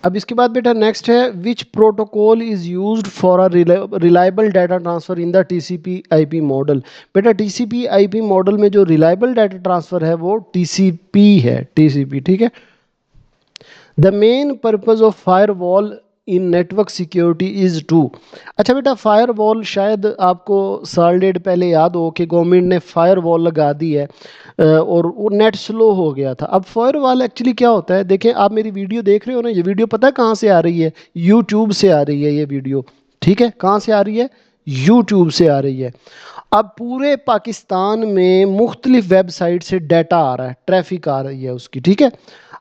अब इसके बाद बेटा नेक्स्ट है विच protocol is used for a reliable data transfer in the TCP IP model. बेटा टीसीपी आईपी मॉडल में जो रिलायबल डाटा ट्रांसफर है वो टीसीपी है, टीसीपी। ठीक है, the main purpose of firewall in network security is to. अच्छा बेटा, फायरवॉल शायद आपको साल डेढ़ पहले याद हो कि गवर्नमेंट ने फायरवॉल लगा दी है और वो नेट स्लो हो गया था। अब फायरवॉल एक्चुअली क्या होता है, देखें आप मेरी वीडियो देख रहे हो ना, ये वीडियो पता है कहाँ से आ रही है? यूट्यूब से आ रही है ये वीडियो, ठीक है। कहाँ से आ रही है? यूट्यूब से आ रही है। अब पूरे पाकिस्तान में मुख्तलिफ वेबसाइट से डाटा आ रहा है, ट्रैफिक आ रही है उसकी, ठीक है।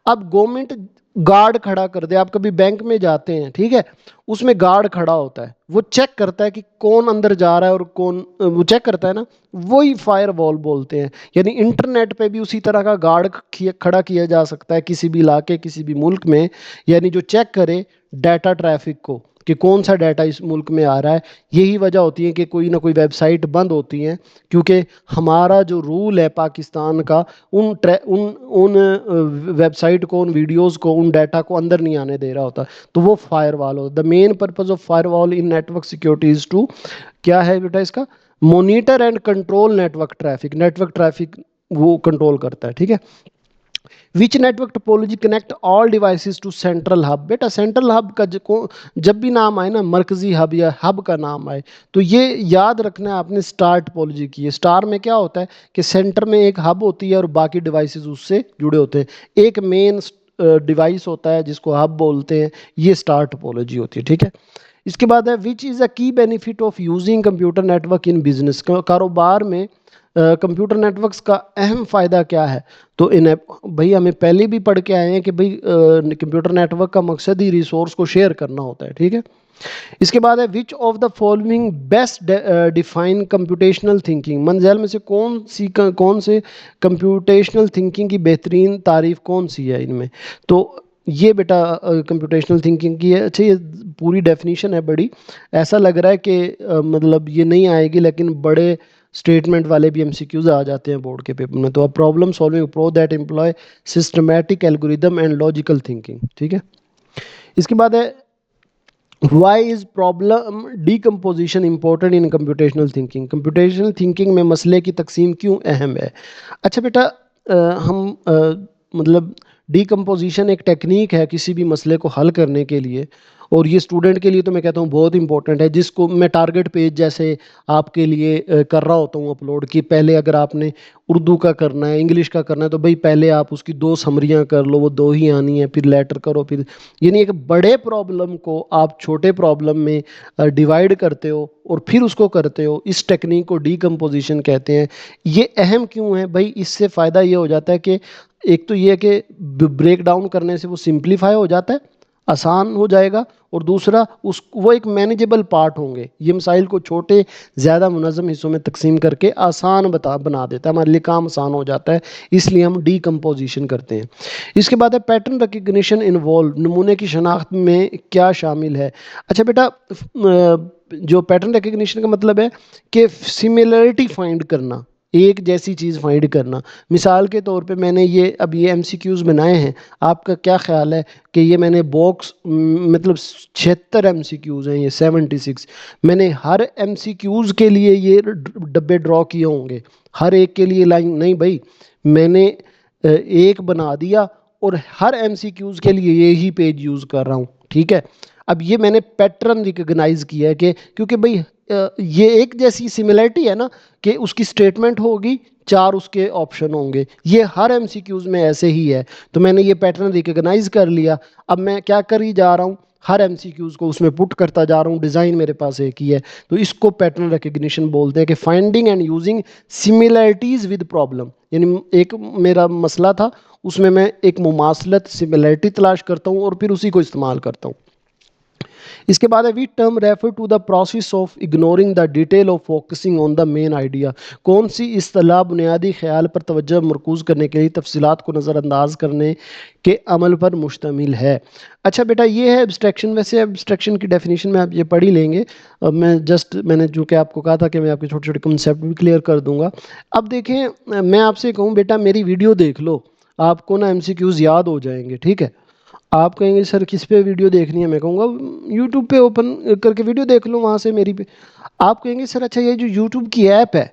अब गवर्नमेंट गार्ड खड़ा कर दे, आप कभी बैंक में जाते हैं, ठीक है, उसमें गार्ड खड़ा होता है, वो चेक करता है कि कौन अंदर जा रहा है और कौन, वो चेक करता है ना, वही फायर वॉल बोलते हैं। यानी इंटरनेट पे भी उसी तरह का गार्ड खड़ा किया जा सकता है किसी भी इलाके, किसी भी मुल्क में, यानी जो चेक करे डाटा ट्रैफिक को कि कौन सा डाटा इस मुल्क में आ रहा है। यही वजह होती है कि कोई ना कोई वेबसाइट बंद होती हैं, क्योंकि हमारा जो रूल है पाकिस्तान का, उन वेबसाइट को, उन वीडियोस को, उन डाटा को अंदर नहीं आने दे रहा होता। तो वो फायरवॉल होता है। The main purpose of firewall in network security is to, क्या है बेटा इसका? Monitor and control network traffic. Network traffic वो कंट्रोल करता है, ठीक है। Which network topology connect all devices to central hub. बेटा सेंट्रल हब का जब भी नाम आए ना, मरकजी हब या हब का नाम आए, तो ये याद रखना है आपने स्टार टोपोलॉजी की है। स्टार में क्या होता है कि सेंटर में एक हब होती है और बाकी डिवाइसेस उससे जुड़े होते हैं। एक मेन डिवाइस होता है जिसको हब बोलते हैं, ये स्टार टोपोलॉजी होती है, ठीक है। इसके बाद है विच इज़ अ की benefit of using computer network in business. कारोबार में कंप्यूटर नेटवर्क्स का अहम फ़ायदा क्या है? तो भाई हमें पहले भी पढ़ के आए हैं कि भाई कंप्यूटर नेटवर्क का मकसद ही रिसोर्स को शेयर करना होता है, ठीक है। इसके बाद है which of the following best define computational thinking. मंजिल में से कौन से कंप्यूटेशनल थिंकिंग की बेहतरीन तारीफ कौन सी है इनमें? तो ये बेटा कंप्यूटेशनल थिंकिंग की है। अच्छा, ये पूरी डेफिनेशन है बड़ी, ऐसा लग रहा है कि मतलब ये नहीं आएगी, लेकिन बड़े स्टेटमेंट वाले भी एमसीक्यूज आ जाते हैं बोर्ड के पेपर में। तो अब problem solving approach that employ systematic algorithm and logical thinking, ठीक है। इसके बाद है why is problem decomposition important in computational thinking. Computational thinking में मसले की तकसीम क्यों अहम है? अच्छा बेटा, हम मतलब डीकम्पोजिशन एक टेक्निक है किसी भी मसले को हल करने के लिए, और ये स्टूडेंट के लिए तो मैं कहता हूँ बहुत इंपॉर्टेंट है, जिसको मैं टारगेट पेज जैसे आपके लिए कर रहा होता हूँ अपलोड, कि पहले अगर आपने उर्दू का करना है, इंग्लिश का करना है, तो भाई पहले आप उसकी 2 समरियाँ कर लो, वो 2 ही आनी है, फिर लेटर करो, फिर यानी एक बड़े प्रॉब्लम को आप छोटे प्रॉब्लम में डिवाइड करते हो और फिर उसको करते हो। इस टेक्निक को डीकम्पोजिशन कहते हैं। ये अहम क्यों है भाई? इससे फ़ायदा ये हो जाता है कि एक तो ये है कि ब्रेक डाउन करने से वो सिंप्लीफाई हो जाता है, आसान हो जाएगा, और दूसरा वो एक मैनेजेबल पार्ट होंगे। ये मसाइल को छोटे ज़्यादा मुनज़्ज़म हिस्सों में तकसीम करके आसान बना देता है, हमारे लिए काम आसान हो जाता है, इसलिए हम डीकम्पोजिशन करते हैं। इसके बाद है पैटर्न रिकग्निशन इन्वॉल्व। नमूने की शनाख्त में क्या शामिल है? अच्छा बेटा, जो पैटर्न रिकग्निशन का मतलब है कि सिमिलरिटी फाइंड करना, एक जैसी चीज़ फाइंड करना। मिसाल के तौर पे मैंने ये अब ये एमसीक्यूज़ बनाए हैं, आपका क्या ख्याल है कि ये मैंने बॉक्स मतलब 76 एमसीक्यूज़ हैं, ये 76, मैंने हर एमसीक्यूज़ के लिए ये डब्बे ड्रॉ किए होंगे, हर एक के लिए लाइन नहीं भाई, मैंने एक बना दिया और हर एमसीक्यूज़ के लिए ये ही पेज यूज़ कर रहा हूँ, ठीक है। अब ये मैंने पैटर्न रिकग्नाइज किया है कि क्योंकि भाई ये एक जैसी सिमिलरिटी है ना, कि उसकी स्टेटमेंट होगी, 4 उसके ऑप्शन होंगे, ये हर एमसीक्यूज में ऐसे ही है। तो मैंने ये पैटर्न रिकग्नाइज कर लिया। अब मैं क्या कर ही जा रहा हूँ, हर एमसीक्यूज को उसमें पुट करता जा रहा हूँ, डिज़ाइन मेरे पास एक ही है। तो इसको पैटर्न रिकग्निशन बोलते हैं कि finding and using similarities with problem. यानी एक मेरा मसला था, उसमें मैं एक मुमासलत सिमिलरिटी तलाश करता हूँ और फिर उसी को इस्तेमाल करता हूँ। इसके बाद है we term refer to the process of ignoring the detail of focusing on the main idea. कौन सी इस्तेलाह बुनियादी ख्याल पर तवज्जो मरकूज़ करने के लिए तफसीलात को नज़रअंदाज करने के अमल पर मुश्तमिल है? अच्छा बेटा, ये है एब्स्ट्रैक्शन। वैसे एब्स्ट्रैक्शन की डेफिनेशन में आप ये पढ़ ही लेंगे। अब मैंने जो कि आपको कहा था कि मैं आपके छोटे छोटे कंसेप्ट भी क्लियर कर दूंगा। अब देखें, मैं आपसे कहूँ बेटा मेरी वीडियो देख लो, आपको ना एमसीक्यूज़ याद हो जाएंगे, ठीक है। आप कहेंगे सर किस पे वीडियो देखनी है, मैं कहूँगा यूट्यूब पे ओपन करके वीडियो देख लो वहाँ से मेरी पे। आप कहेंगे सर अच्छा ये जो यूट्यूब की ऐप है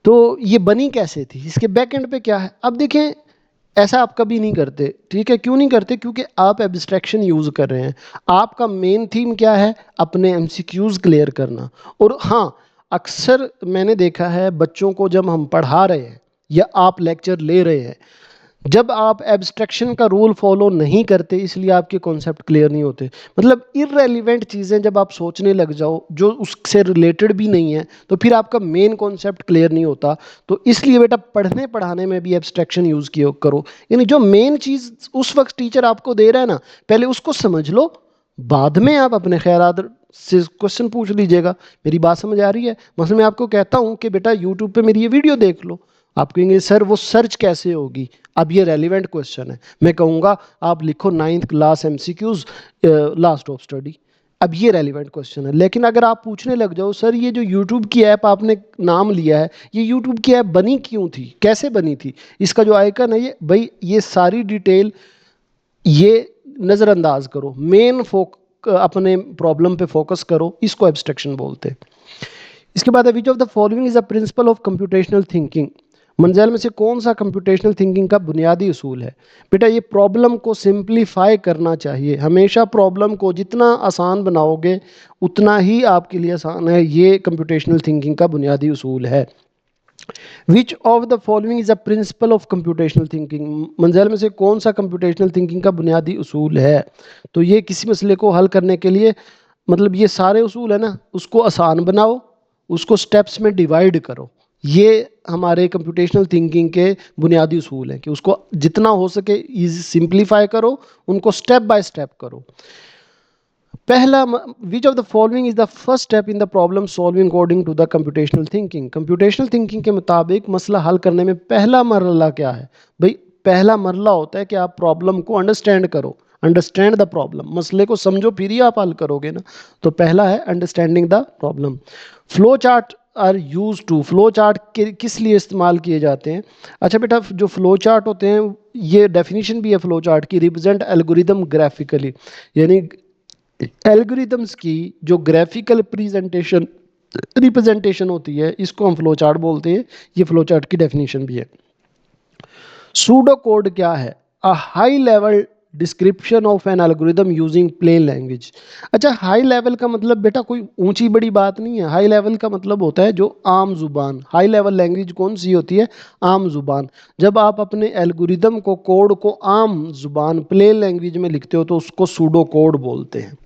तो ये बनी कैसे थी, इसके बैक एंड पे क्या है? अब देखें, ऐसा आप कभी नहीं करते, ठीक है? क्यों नहीं करते? क्योंकि आप एब्स्ट्रैक्शन यूज़ कर रहे हैं। आपका मेन थीम क्या है? अपने एमसीक्यूज़ क्लियर करना। और हाँ, अक्सर मैंने देखा है बच्चों को जब हम पढ़ा रहे हैं या आप लेक्चर ले रहे हैं, जब आप एब्स्ट्रैक्शन का रूल फॉलो नहीं करते, इसलिए आपके कॉन्सेप्ट क्लियर नहीं होते। मतलब इररेलेवेंट चीज़ें जब आप सोचने लग जाओ जो उससे रिलेटेड भी नहीं है, तो फिर आपका मेन कॉन्सेप्ट क्लियर नहीं होता। तो इसलिए बेटा पढ़ने पढ़ाने में भी एब्स्ट्रैक्शन यूज़ किया करो। यानी जो मेन चीज़ उस वक्त टीचर आपको दे रहा है ना, पहले उसको समझ लो, बाद में आप अपने ख्यालात से क्वेश्चन पूछ लीजिएगा। मेरी बात समझ आ रही है? मतलब मैं आपको कहता हूँ कि बेटा यूट्यूब पे मेरी ये वीडियो देख लो। आप कहेंगे सर वो सर्च कैसे होगी? अब ये रेलिवेंट क्वेश्चन है। मैं कहूँगा आप लिखो 9th class MCQs last of study. अब ये रेलिवेंट क्वेश्चन है। लेकिन अगर आप पूछने लग जाओ सर ये जो यूट्यूब की ऐप आपने नाम लिया है, ये यूट्यूब की ऐप बनी क्यों थी, कैसे बनी थी, इसका जो आइकन है ये, भाई ये सारी डिटेल ये नज़रअंदाज करो। मेन अपने प्रॉब्लम पे फोकस करो, इसको एब्स्ट्रैक्शन बोलते हैं। इसके बाद है which of the following is a principle of computational thinking. मंजिल में से कौन सा कंप्यूटेशनल थिंकिंग का बुनियादी उसूल है? बेटा ये प्रॉब्लम को सिंप्लीफाई करना चाहिए। हमेशा प्रॉब्लम को जितना आसान बनाओगे उतना ही आपके लिए आसान है। ये कंप्यूटेशनल थिंकिंग का बुनियादी उसूल है। Which of the following is a principle of computational thinking. मंजिल में से कौन सा कंप्यूटेशनल थिंकिंग का बुनियादी उसूल है? तो ये किसी मसले को हल करने के लिए, मतलब ये सारे उसूल है ना, उसको आसान बनाओ, उसको स्टेप्स में डिवाइड करो। ये हमारे कंप्यूटेशनल थिंकिंग के बुनियादी उसूल हैं कि उसको जितना हो सके इजी सिंप्लीफाई करो, उनको स्टेप बाय स्टेप करो। पहला, which of the following is the first step in the problem solving according to the computational thinking. Computational thinking के मुताबिक मसला हल करने में पहला मरला क्या है? भाई पहला मरला होता है कि आप प्रॉब्लम को अंडरस्टैंड करो। अंडरस्टैंड द प्रॉब्लम, मसले को समझो फिर ही आप हल करोगे ना। तो पहला है understanding the problem. Flow chart are use to, flow chart किस लिए इस्तेमाल किए जाते हैं? अच्छा बेटा, जो फ्लो चार्ट होते हैं, ये डेफिनेशन भी है फ्लो चार्ट की, रिप्रेजेंट एल्गोरिदम ग्राफिकली। यानी एल्गोरिदम्स की जो ग्राफिकल प्रेजेंटेशन रिप्रेजेंटेशन होती है, इसको हम फ्लो चार्ट बोलते हैं। ये फ्लो चार्ट की डेफिनेशन भी है। सूडो कोड क्या है? A high level description of N algorithm using plain language. अच्छा, हाई लेवल का मतलब बेटा कोई ऊंची बड़ी बात नहीं है। हाई लेवल का मतलब होता है जो आम जुबान। हाई लेवल लैंग्वेज कौन सी होती है? आम जुबान। जब आप अपने एल्गोरिदम को, कोड को आम जुबान प्लेन लैंग्वेज में लिखते हो तो उसको सूडो कोड बोलते हैं।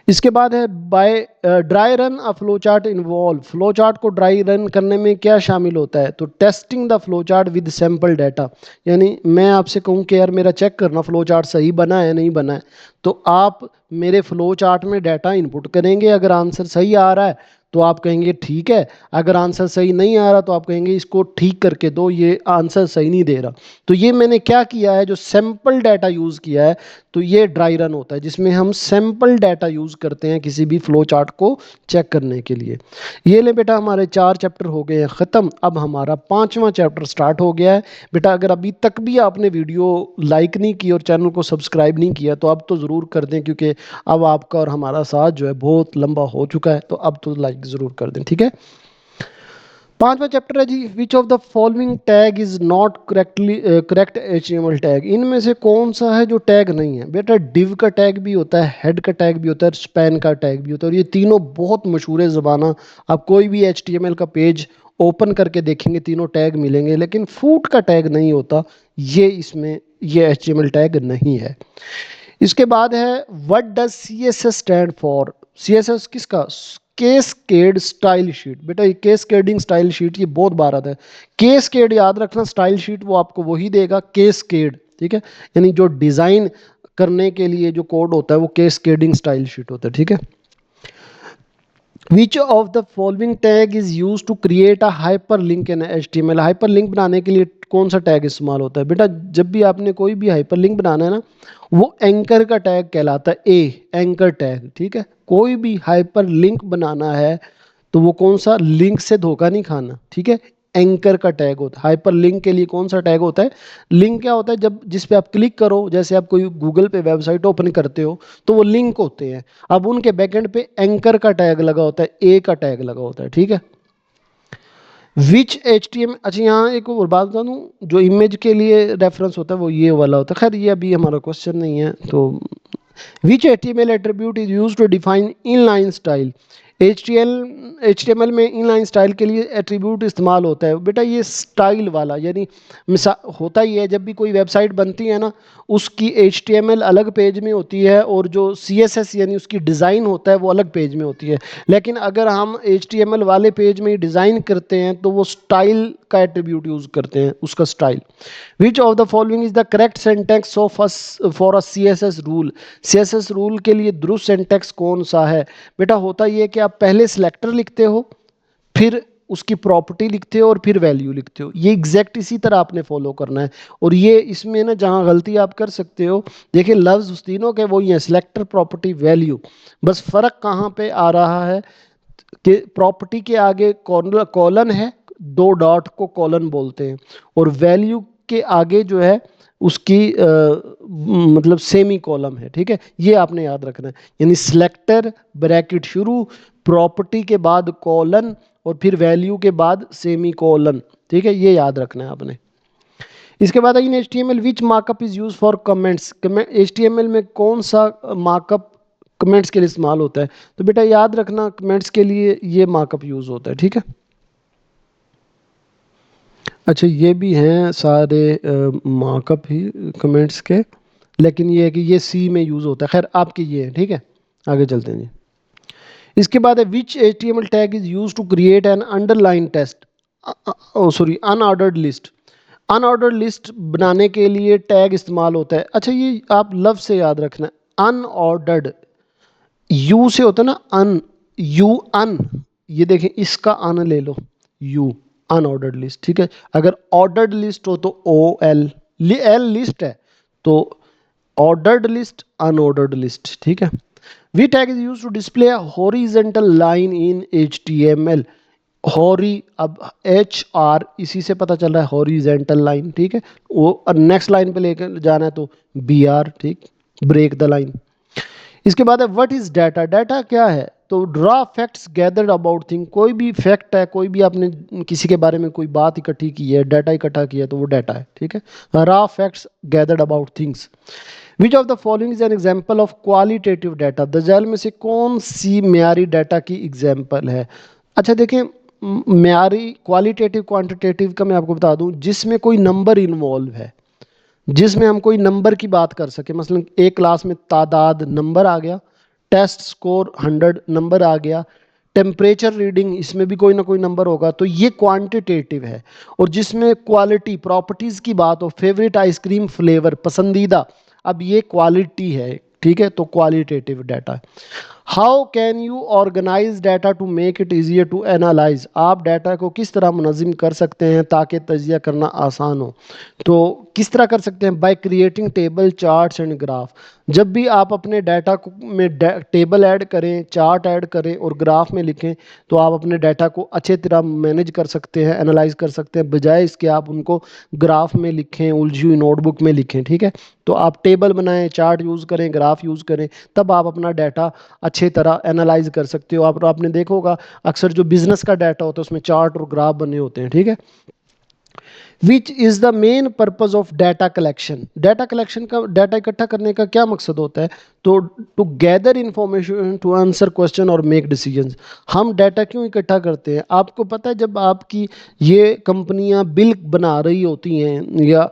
इसके बाद है by dry run a flow chart involve. Flow chart को ड्राई रन करने में क्या शामिल होता है? तो testing the flow chart with sample data. यानी मैं आपसे कहूँ कि यार मेरा चेक करना फ्लो चार्ट सही बना है नहीं बना है, तो आप मेरे फ्लो चार्ट में डाटा इनपुट करेंगे। अगर आंसर सही आ रहा है तो आप कहेंगे ठीक है, अगर आंसर सही नहीं आ रहा तो आप कहेंगे इसको ठीक करके दो, ये आंसर सही नहीं दे रहा। तो ये मैंने क्या किया है, जो सैम्पल डाटा यूज़ किया है, तो ये ड्राई रन होता है जिसमें हम सैंपल डाटा यूज़ करते हैं किसी भी फ्लो चार्ट को चेक करने के लिए। ये ले बेटा, हमारे 4 चैप्टर हो गए हैं ख़त्म। अब हमारा 5वां चैप्टर स्टार्ट हो गया है। बेटा अगर अभी तक भी आपने वीडियो लाइक नहीं की और चैनल को सब्सक्राइब नहीं किया तो अब तो ज़रूर कर दें, क्योंकि अब आपका और हमारा साथ जो है बहुत लंबा हो चुका है। तो अब तो लाइक ज़रूर कर दें, ठीक है? 5वां चैप्टर है जी, which of the following tag is not correct HTML tag. इनमें से कौन सा है जो टैग नहीं है? बेटा डिव का टैग भी होता है, हेड का टैग भी होता है, स्पैन का टैग भी होता है, और ये तीनों बहुत मशहूर है ज़बाना। आप कोई भी HTML का पेज ओपन करके देखेंगे तीनों टैग मिलेंगे, लेकिन फूट का टैग नहीं होता। ये इसमें ये HTML टैग नहीं है। इसके बाद है what does CSS stand for. CSS किसका? Cascade style sheet. बेटा ये केस्केडिंग स्टाइल शीट ये बहुत बार आता है। केस्केड याद रखना, स्टाइल शीट वो आपको वही देगा, केस्केड, ठीक है? यानी जो डिजाइन करने के लिए जो कोड होता है वो केस्केडिंग स्टाइल शीट होता है, ठीक है? Which of the following tag is use to create a hyperlink in HTML। Hyperlink बनाने के लिए कौन सा टैग इस्तेमाल होता है? बेटा जब भी आपने कोई भी हाइपर लिंक बनाना है ना, वो एंकर का टैग कहलाता है। एंकर टैग, ठीक है? कोई भी हाइपर लिंक बनाना है तो वो कौन सा, लिंक से धोखा नहीं खाना, ठीक है? एंकर का टैग होता है। हाइपर लिंक के लिए कौन सा टैग होता है? लिंक क्या होता है? जब जिस पे आप क्लिक करो, जैसे आप कोई गूगल पे वेबसाइट ओपन करते हो तो वो लिंक होते हैं। अब उनके बैकएंड पे एंकर का टैग लगा होता है, ए का टैग लगा होता है, ठीक है? विच एच टी एम, अच्छा यहाँ एक और बात बता दूँ, जो इमेज के लिए रेफरेंस होता है वो ये वाला होता है। खैर ये अभी हमारा क्वेश्चन नहीं है। तो which H T M L attribute is use to define inline style. H T M L में इनलाइन स्टाइल के लिए एट्रीब्यूट इस्तेमाल होता है बेटा, ये स्टाइल वाला, यानी होता ही है जब भी कोई वेबसाइट बनती है ना, उसकी एच टी एम एल अलग पेज में होती है और जो सी एस एस यानी उसकी डिज़ाइन होता है वो अलग पेज में होती है। लेकिन अगर हम एच टी एम एल वाले पेज में ही डिज़ाइन करते हैं तो वो स्टाइल का एट्रीब्यूट यूज़ करते हैं, उसका style. Which of the following is the correct syntax of for a C S S rule. C S S rule के लिए दुरुस्त सेंटेक्स कौन सा है? बेटा होता ये है कि आप पहले सिलेक्टर लिखते हो, फिर उसकी प्रॉपर्टी लिखते हो और फिर वैल्यू लिखते हो। ये एग्जैक्ट इसी तरह आपने फॉलो करना है। और ये इसमें ना जहाँ गलती आप कर सकते हो, देखिए लफ्ज़ उस तीनों के वही हैं, सिलेक्टर, प्रॉपर्टी, वैल्यू। बस फ़र्क कहाँ पे आ रहा है कि प्रॉपर्टी के आगे कॉलन है, दो डॉट को कॉलन बोलते हैं, और वैल्यू के आगे जो है उसकी मतलब सेमी कॉलम है। ठीक है, ये आपने याद रखना है। यानी सिलेक्टर ब्रैकेट शुरू, प्रॉपर्टी के बाद कॉलन और फिर वैल्यू के बाद सेमी कॉलन। ठीक है, ये याद रखना है आपने। इसके बाद in H T M L which markup is use for comments. H T M L में कौन सा मार्कअप कमेंट्स के लिए इस्तेमाल होता है? तो बेटा याद रखना, कमेंट्स के लिए ये मार्कअप यूज होता है। ठीक है, अच्छा ये भी हैं सारे मार्कअप ही कमेंट्स के, लेकिन ये है कि ये सी में यूज़ होता है। खैर आपके ये है। ठीक है, आगे चलते हैं जी। इसके बाद है which H T M L tag is use to create an underline test, sorry unordered list. Unordered list बनाने के लिए टैग इस्तेमाल होता है। अच्छा ये आप लफ्ज़ से याद रखना, अनऑर्डर्ड, यू से होता है ना अन, यू अन, ये देखें इसका अन ले लो, यू, अनऑर्डर्ड लिस्ट। ठीक है, अगर ऑर्डर्ड लिस्ट हो तो ओ एल, एल लिस्ट है तो ऑर्डर्ड लिस्ट, अनऑर्डर्ड लिस्ट। ठीक है, we tag is use to display a horizontal line in H T M L. हॉरी, अब एच आर इसी से पता चल रहा है हॉरिजेंटल लाइन। ठीक है, वो नेक्स्ट लाइन पे लेकर जाना है तो बी आर। ठीक, ब्रेक द लाइन। इसके बाद है व्हाट इज डाटा। डाटा क्या है? तो draw facts gathered about thing. कोई भी फैक्ट है, कोई भी आपने किसी के बारे में कोई बात इकट्ठी की है, डाटा इकट्ठा किया है, तो वो डाटा है। ठीक है, raw facts gathered about things. Which of the following is an example of qualitative data. दजाल में से कौन सी म्यारी डाटा की एग्जाम्पल है? अच्छा देखें, म्यारी, क्वालिटेटिव, क्वांटिटेटिव का मैं आपको बता दूं, जिसमें कोई नंबर इन्वॉल्व है, जिसमें हम कोई नंबर की बात कर सके। मसलन एक क्लास में तादाद नंबर आ गया, टेस्ट स्कोर 100 नंबर आ गया, टेम्परेचर रीडिंग इसमें भी कोई ना कोई नंबर होगा, तो ये क्वांटिटेटिव है। और जिसमें क्वालिटी, प्रॉपर्टीज़ की बात हो, फेवरेट आइसक्रीम फ्लेवर, पसंदीदा, अब ये क्वालिटी है। ठीक है, तो qualitative data. How can you organise data to make it easier to analyse. आप डाटा को किस तरह मुनज़्ज़म कर सकते हैं ताकि तजिया करना आसान हो? तो किस तरह कर सकते हैं? By creating table, charts and graph. जब भी आप अपने डाटा में टेबल ऐड करें, चार्ट ऐड करें और ग्राफ में लिखें, तो आप अपने डाटा को अच्छे तरह मैनेज कर सकते हैं, एनालाइज कर सकते हैं, बजाय इसके आप उनको ग्राफ में लिखें, उलझी हुई नोटबुक में लिखें। ठीक है, तो आप टेबल बनाएं, चार्ट यूज़ करें, ग्राफ यूज़ करें, तब आप अपना डाटा अच्छे तरह एनालाइज कर सकते हो। आप आपने देखा होगा अक्सर जो बिजनेस का डाटा होता है उसमें चार्ट और ग्राफ बने होते हैं। ठीक है, which is the main purpose of data collection. Data collection का, डाटा इकट्ठा करने का क्या मकसद होता है? तो to gather information to answer question और मेक डिसीजंस। हम डाटा क्यों इकट्ठा करते हैं? आपको पता है जब आपकी ये कंपनियां बिल बना रही होती हैं, या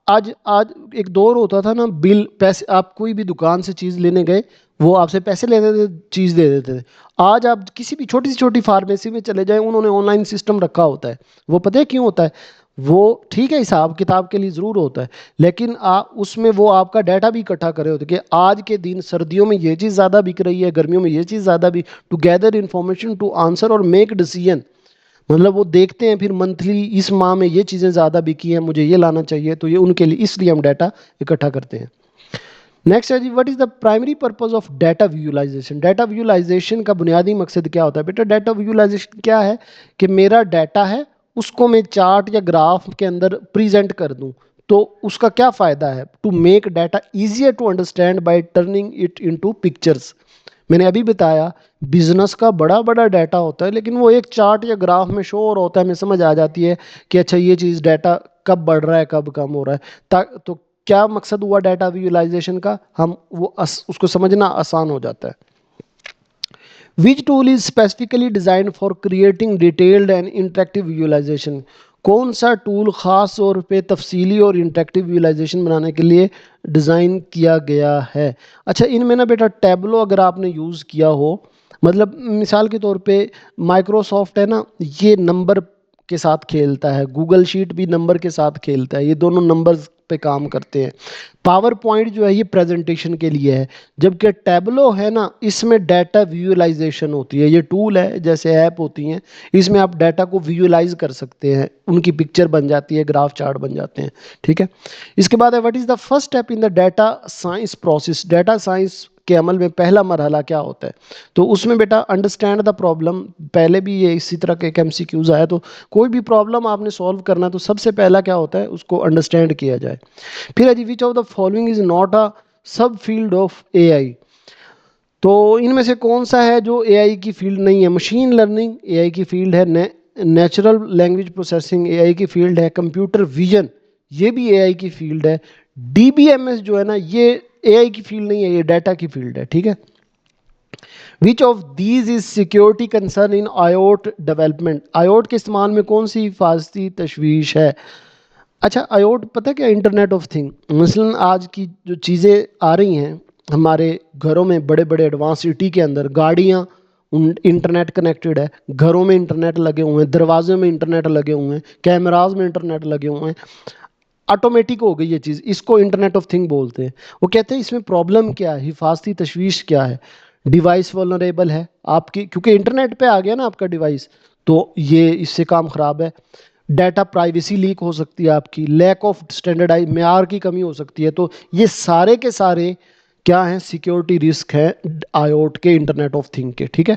आज आज एक दौर होता था ना, बिल, पैसे, आप कोई भी दुकान से चीज़ लेने गए, वो आपसे पैसे लेते थे, चीज़ दे देते थे। आज आप किसी भी छोटी सी छोटी फार्मेसी में चले जाएं, उन्होंने ऑनलाइन सिस्टम रखा होता है। वो पता है क्यों होता है? वो ठीक है, हिसाब किताब के लिए ज़रूर होता है, लेकिन उसमें वो आपका डाटा भी इकट्ठा करे होते कि आज के दिन सर्दियों में ये चीज़ ज़्यादा बिक रही है, गर्मियों में ये चीज़ ज़्यादा भी, to gather information to answer और मेक डिसीजन। मतलब वो देखते हैं फिर मंथली, इस माह में ये चीज़ें ज़्यादा बिकी हैं, मुझे ये लाना चाहिए, तो ये उनके लिए, इसलिए हम डाटा इकट्ठा करते हैं। नेक्स्ट है जी, what is the primary purpose of data visualisation. Data visualisation का बुनियादी मकसद क्या होता है? बेटा डाटा विजुअलाइजेशन क्या है कि मेरा डाटा है, उसको मैं चार्ट या ग्राफ के अंदर प्रेजेंट कर दूं, तो उसका क्या फ़ायदा है? To make data easier to understand by turning it into pictures. मैंने अभी बताया बिजनेस का बड़ा बड़ा डाटा होता है, लेकिन वो एक चार्ट या ग्राफ में शो हो रहा होता है, हमें समझ आ जाती है कि अच्छा ये चीज़ डाटा कब बढ़ रहा है कब कम हो रहा है। तो क्या मकसद हुआ डाटा विजुअलाइजेशन का, हम वो उसको समझना आसान हो जाता है। Which tool is specifically designed for creating detailed and interactive visualisation, कौन सा टूल खास तौर पे तफसीली और इंटरेक्टिव विजुअलाइजेशन बनाने के लिए डिज़ाइन किया गया है। अच्छा, इनमें ना बेटा टैबलो अगर आपने यूज़ किया हो, मतलब मिसाल के तौर पे माइक्रोसॉफ्ट है ना, ये नंबर के साथ खेलता है, गूगल शीट भी नंबर के साथ खेलता है, ये दोनों नंबर्स पे काम करते हैं। पावर पॉइंट जो है ये प्रेजेंटेशन के लिए है, जबकि टैबलो है ना इसमें डाटा विजुअलाइजेशन होती है। ये टूल है जैसे ऐप होती हैं, इसमें आप डाटा को विजुअलाइज कर सकते हैं, उनकी पिक्चर बन जाती है, ग्राफ चार्ट बन जाते हैं। ठीक है, इसके बाद है what is the first step in the data science process, data science के अमल में पहला मरहला क्या होता है। तो उसमें बेटा अंडरस्टैंड द प्रॉब्लम, पहले भी ये इसी तरह के एक एमसीक्यूज आया, तो कोई भी प्रॉब्लम आपने सॉल्व करना तो सबसे पहला क्या होता है, उसको अंडरस्टैंड किया जाए। फिर है जी which of the following is not a sub field of AI, तो इनमें से कौन सा है जो एआई की फील्ड नहीं है। मशीन लर्निंग एआई की फील्ड है, नेचुरल लैंग्वेज प्रोसेसिंग एआई की फील्ड है, कंप्यूटर विजन ये भी एआई की फील्ड है, डीबीएमएस जो है ना ये एआई की फील्ड नहीं है, ये डाटा की फील्ड है। ठीक है, which of these is security concern in iota development, iota के इस्तेमाल में कौन सी हिफाजती तशवीश है। अच्छा, आयोट पता क्या, इंटरनेट ऑफ थिंग, मसलन आज की जो चीज़ें आ रही हैं हमारे घरों में, बड़े बड़े एडवांस सिटी के अंदर गाड़ियाँ इंटरनेट कनेक्टेड है, घरों में इंटरनेट लगे हुए हैं, दरवाजे में इंटरनेट लगे हुए हैं, कैमराज में इंटरनेट लगे हुए हैं, ऑटोमेटिक हो गई ये चीज़, इसको इंटरनेट ऑफ थिंग बोलते हैं। वो कहते हैं इसमें प्रॉब्लम क्या है, हिफाजती तशवीश क्या है। डिवाइस वल्नरेबल है आपकी, क्योंकि इंटरनेट पे आ गया ना आपका डिवाइस, तो ये इससे काम ख़राब है। डाटा प्राइवेसी लीक हो सकती है आपकी, लैक ऑफ स्टैंडर्डाइज म्यार की कमी हो सकती है। तो ये सारे के सारे क्या हैं, सिक्योरिटी रिस्क है आईओटी के, इंटरनेट ऑफ थिंग के। ठीक है,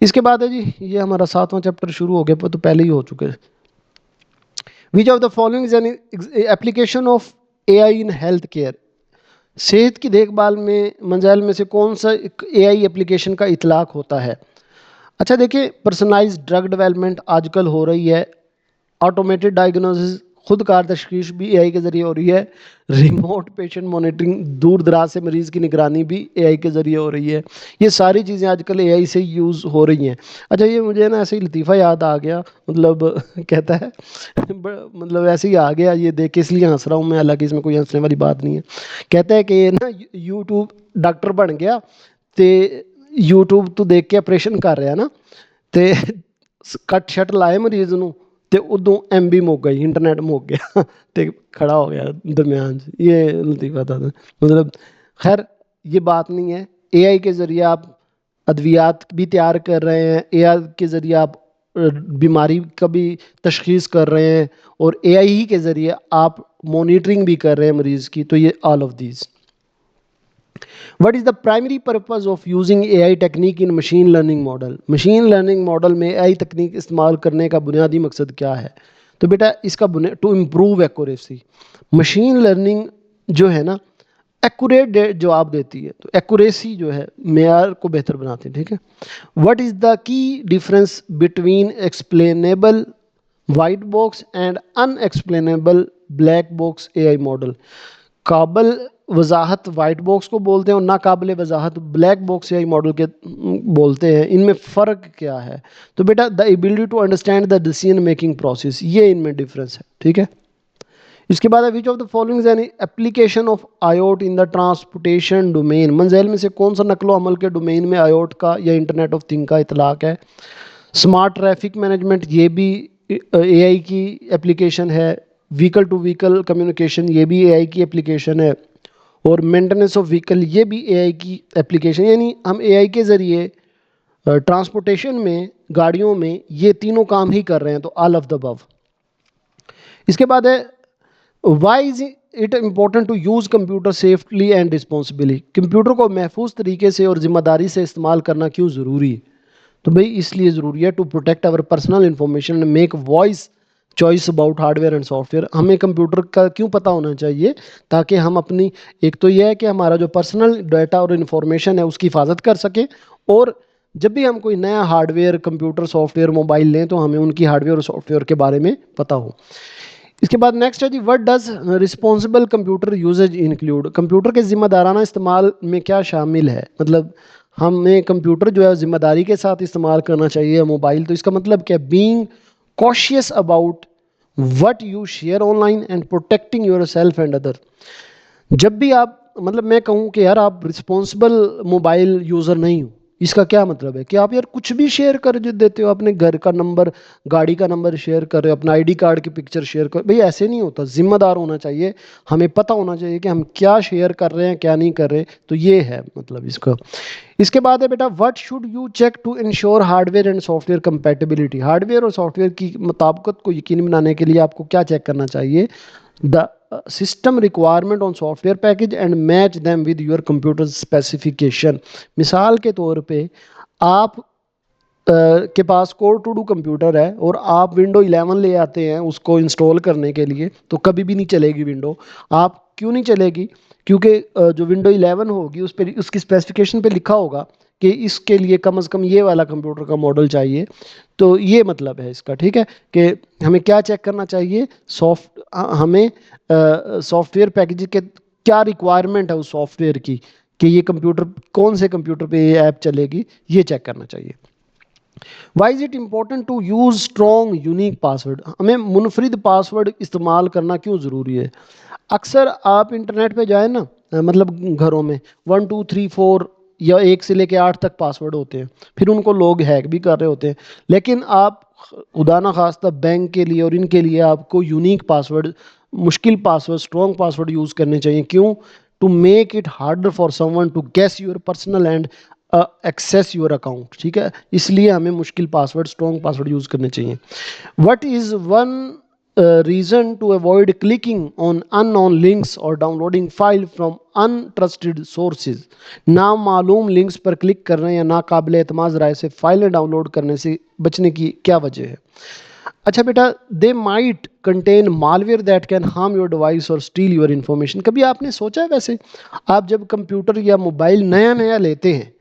इसके बाद है जी ये हमारा 7वां चैप्टर शुरू हो गया, तो पहले ही हो चुके हैं। विच of the following is N application of AI in health care, सेहत की देखभाल में मंजाइल में से कौन सा एआई एप्लीकेशन का इतलाक होता है। अच्छा देखिए, पर्सनलाइज ड्रग डेवलपमेंट आजकल हो रही है, ऑटोमेटेड डायग्नोसिस खुद कार तशखीस भी एआई के ज़रिए हो रही है, रिमोट पेशेंट मॉनिटरिंग दूर दराज से मरीज़ की निगरानी भी एआई के ज़रिए हो रही है। ये सारी चीज़ें आजकल एआई से यूज़ हो रही हैं। अच्छा, ये मुझे ना ऐसे ही लतीफ़ा याद आ गया, मतलब कहता है मतलब ऐसे ही आ गया ये देख के, इसलिए हंस रहा हूँ मैं, हालांकि इसमें कोई हंसने वाली बात नहीं है। कहता है कि ये ना यूट्यूब डॉक्टर बन गया, तो यूट्यूब तो देख के ऑपरेशन कर रहा ना, तो कट शट लाए मरीज़ ਨੂੰ ਤੇ ਉਦੋਂ MB ਮੁੱਕ गई, इंटरनेट मुक गया तो खड़ा हो गया दरमियान से। ये लतीफ़ा था, मतलब खैर ये बात नहीं है। एआई के ज़रिए आप अद्वियात भी तैयार कर रहे हैं, एआई के ज़रिए आप बीमारी का भी तशखीस कर रहे हैं, और एआई ही के ज़रिए आप मॉनिटरिंग भी कर रहे हैं मरीज़ की। तो ये all of these. What is the primary purpose of using AI technique in machine learning model, machine learning model में AI तकनीक इस्तेमाल करने का बुनियादी मकसद क्या है। तो बेटा इसका to improve accuracy, machine learning जो है ना एक्यूरेट जवाब देती है, तो एक्यूरेसी जो है मेयार को बेहतर बनाती है। ठीक है, what is the key difference between explainable white box and unexplainable black box AI model, काबिल वजाहत वाइट बॉक्स को बोलते हैं और नाकाबिल वजाहत ब्लैक बॉक्स एआई मॉडल के बोलते हैं, इनमें फ़र्क क्या है। तो बेटा the ability to understand the decision making process, ये इनमें डिफरेंस है। ठीक है, इसके बाद which of the following an application of IoT in the transportation domain, मंजिल में से कौन सा नकलो अमल के डोमेन में आयोट का या इंटरनेट ऑफ थिंग का इतलाक है। स्मार्ट ट्रैफिक मैनेजमेंट ये भी एआई की एप्लीकेशन है, व्हीकल टू व्हीकल कम्युनिकेशन ये भी एआई की एप्लीकेशन है, और मेंटेनेंस ऑफ व्हीकल ये भी एआई की एप्लीकेशन। यानी हम एआई के ज़रिए ट्रांसपोर्टेशन में, गाड़ियों में ये तीनों काम ही कर रहे हैं, तो ऑल ऑफ द अबव। इसके बाद है why is it important to use computer safely and responsibly, computer को महफूज तरीके से और ज़िम्मेदारी से इस्तेमाल करना क्यों ज़रूरी है। तो भाई इसलिए ज़रूरी है to protect our personal information and make voice choice about hardware and software. हमें कंप्यूटर का क्यों पता होना चाहिए, ताकि हम अपनी, एक तो यह है कि हमारा जो पर्सनल डाटा और इन्फॉर्मेशन है उसकी हिफाजत कर सके, और जब भी हम कोई नया हार्डवेयर, कंप्यूटर, सॉफ्टवेयर, मोबाइल लें तो हमें उनकी हार्डवेयर और सॉफ्टवेयर के बारे में पता हो। इसके बाद नेक्स्ट है जी, what does responsible computer uses include. Computer के जिम्मेदाराना इस्तेमाल में क्या शामिल है, मतलब हमें कंप्यूटर जो है जिम्मेदारी के साथ इस्तेमाल करना चाहिए मोबाइल, तो इसका मतलब क्या, being cautious about what you share online and protecting your self and other. जब भी आप, मतलब मैं कहूँ कि यार आप रिस्पॉन्सिबल मोबाइल यूज़र नहीं हो, इसका क्या मतलब है कि आप यार कुछ भी शेयर कर देते हो, अपने घर का नंबर, गाड़ी का नंबर शेयर कर रहे हो, अपना आईडी कार्ड की पिक्चर शेयर कर, भाई ऐसे नहीं होता, जिम्मेदार होना चाहिए, हमें पता होना चाहिए कि हम क्या शेयर कर रहे हैं क्या नहीं कर रहे, तो ये है मतलब इसका। इसके बाद है बेटा, what should you check to ensure hardware and software compatibility. Hardware और सॉफ्टवेयर की मुताबिकत को यकीनी बनाने के लिए आपको क्या चेक करना चाहिए, the system requirement on software package and match them with your computer specification। मिसाल के तौर पे आप के पास कोर टू डू कंप्यूटर है और आप विंडो 11 ले आते हैं उसको इंस्टॉल करने के लिए, तो कभी भी नहीं चलेगी विंडो। आप क्यों नहीं चलेगी, क्योंकि जो विंडो 11 होगी उस पर, उसकी स्पेसिफिकेशन पे लिखा होगा कि इसके लिए कम से कम ये वाला कंप्यूटर का मॉडल चाहिए। तो ये मतलब है इसका, ठीक है, कि हमें क्या चेक करना चाहिए, हमें सॉफ्टवेयर पैकेज के क्या रिक्वायरमेंट है उस सॉफ्टवेयर की, कि ये कंप्यूटर, कौन से कंप्यूटर पे ये ऐप चलेगी, ये चेक करना चाहिए। Why is it important to use strong unique password. हमें मुनफरिद पासवर्ड इस्तेमाल करना क्यों ज़रूरी है। अक्सर आप इंटरनेट पे जाए ना, मतलब घरों में 1 2 3 4 या 1 से लेके 8 तक पासवर्ड होते हैं, फिर उनको लोग हैक भी कर रहे होते हैं, लेकिन आप खुदा ना खास्ता बैंक के लिए और इनके लिए आपको यूनिक पासवर्ड, मुश्किल पासवर्ड, स्ट्रॉन्ग पासवर्ड यूज़ करने चाहिए। क्यों, to make it harder for someone to guess your personal and access your account, ठीक है, इसलिए हमें मुश्किल पासवर्ड, स्ट्रॉन्ग पासवर्ड यूज़ करने चाहिए। What is one reason to avoid clicking on unknown links और downloading file from untrusted sources. नामालूम links पर क्लिक करने या नाकाबिल एतमाद ज़राए से फाइलें डाउनलोड करने से बचने की क्या वजह है। अच्छा बेटा, they might contain malware that can harm your device और स्टील योर इन्फॉर्मेशन। कभी आपने सोचा है वैसे, आप जब कंप्यूटर या मोबाइल नया नया लेते हैं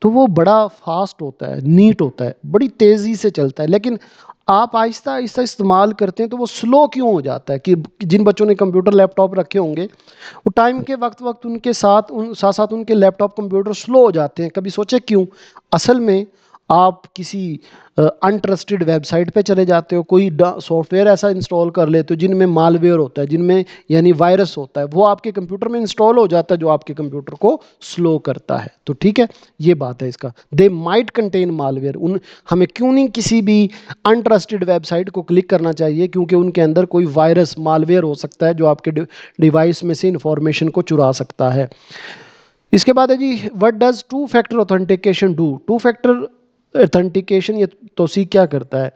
तो वो बड़ा फास्ट होता है, नीट होता है, बड़ी तेज़ी से चलता है, लेकिन आप आहिस्ता आहिस्ता इस्तेमाल करते हैं तो वो स्लो क्यों हो जाता है। कि जिन बच्चों ने कंप्यूटर लैपटॉप रखे होंगे, वो टाइम के वक्त वक्त उनके साथ साथ साथ उनके लैपटॉप कंप्यूटर स्लो हो जाते हैं, कभी सोचे क्यों। असल में आप किसी अनट्रस्टेड वेबसाइट पे चले जाते हो, कोई सॉफ्टवेयर ऐसा इंस्टॉल कर लेते हो जिनमें मालवेयर होता है, जिनमें यानी वायरस होता है, वो आपके कंप्यूटर में इंस्टॉल हो जाता है, जो आपके कंप्यूटर को स्लो करता है। तो ठीक है, ये बात है इसका, दे माइट कंटेन मालवेयर। उन हमें क्यों नहीं किसी भी अनट्रस्टेड वेबसाइट को क्लिक करना चाहिए, क्योंकि उनके अंदर कोई वायरस, मालवेयर हो सकता है जो आपके डिवाइस में से इंफॉर्मेशन को चुरा सकता है। इसके बाद है जी, what does two factor authentication do. Two factor authentication ये तौसीक क्या करता है,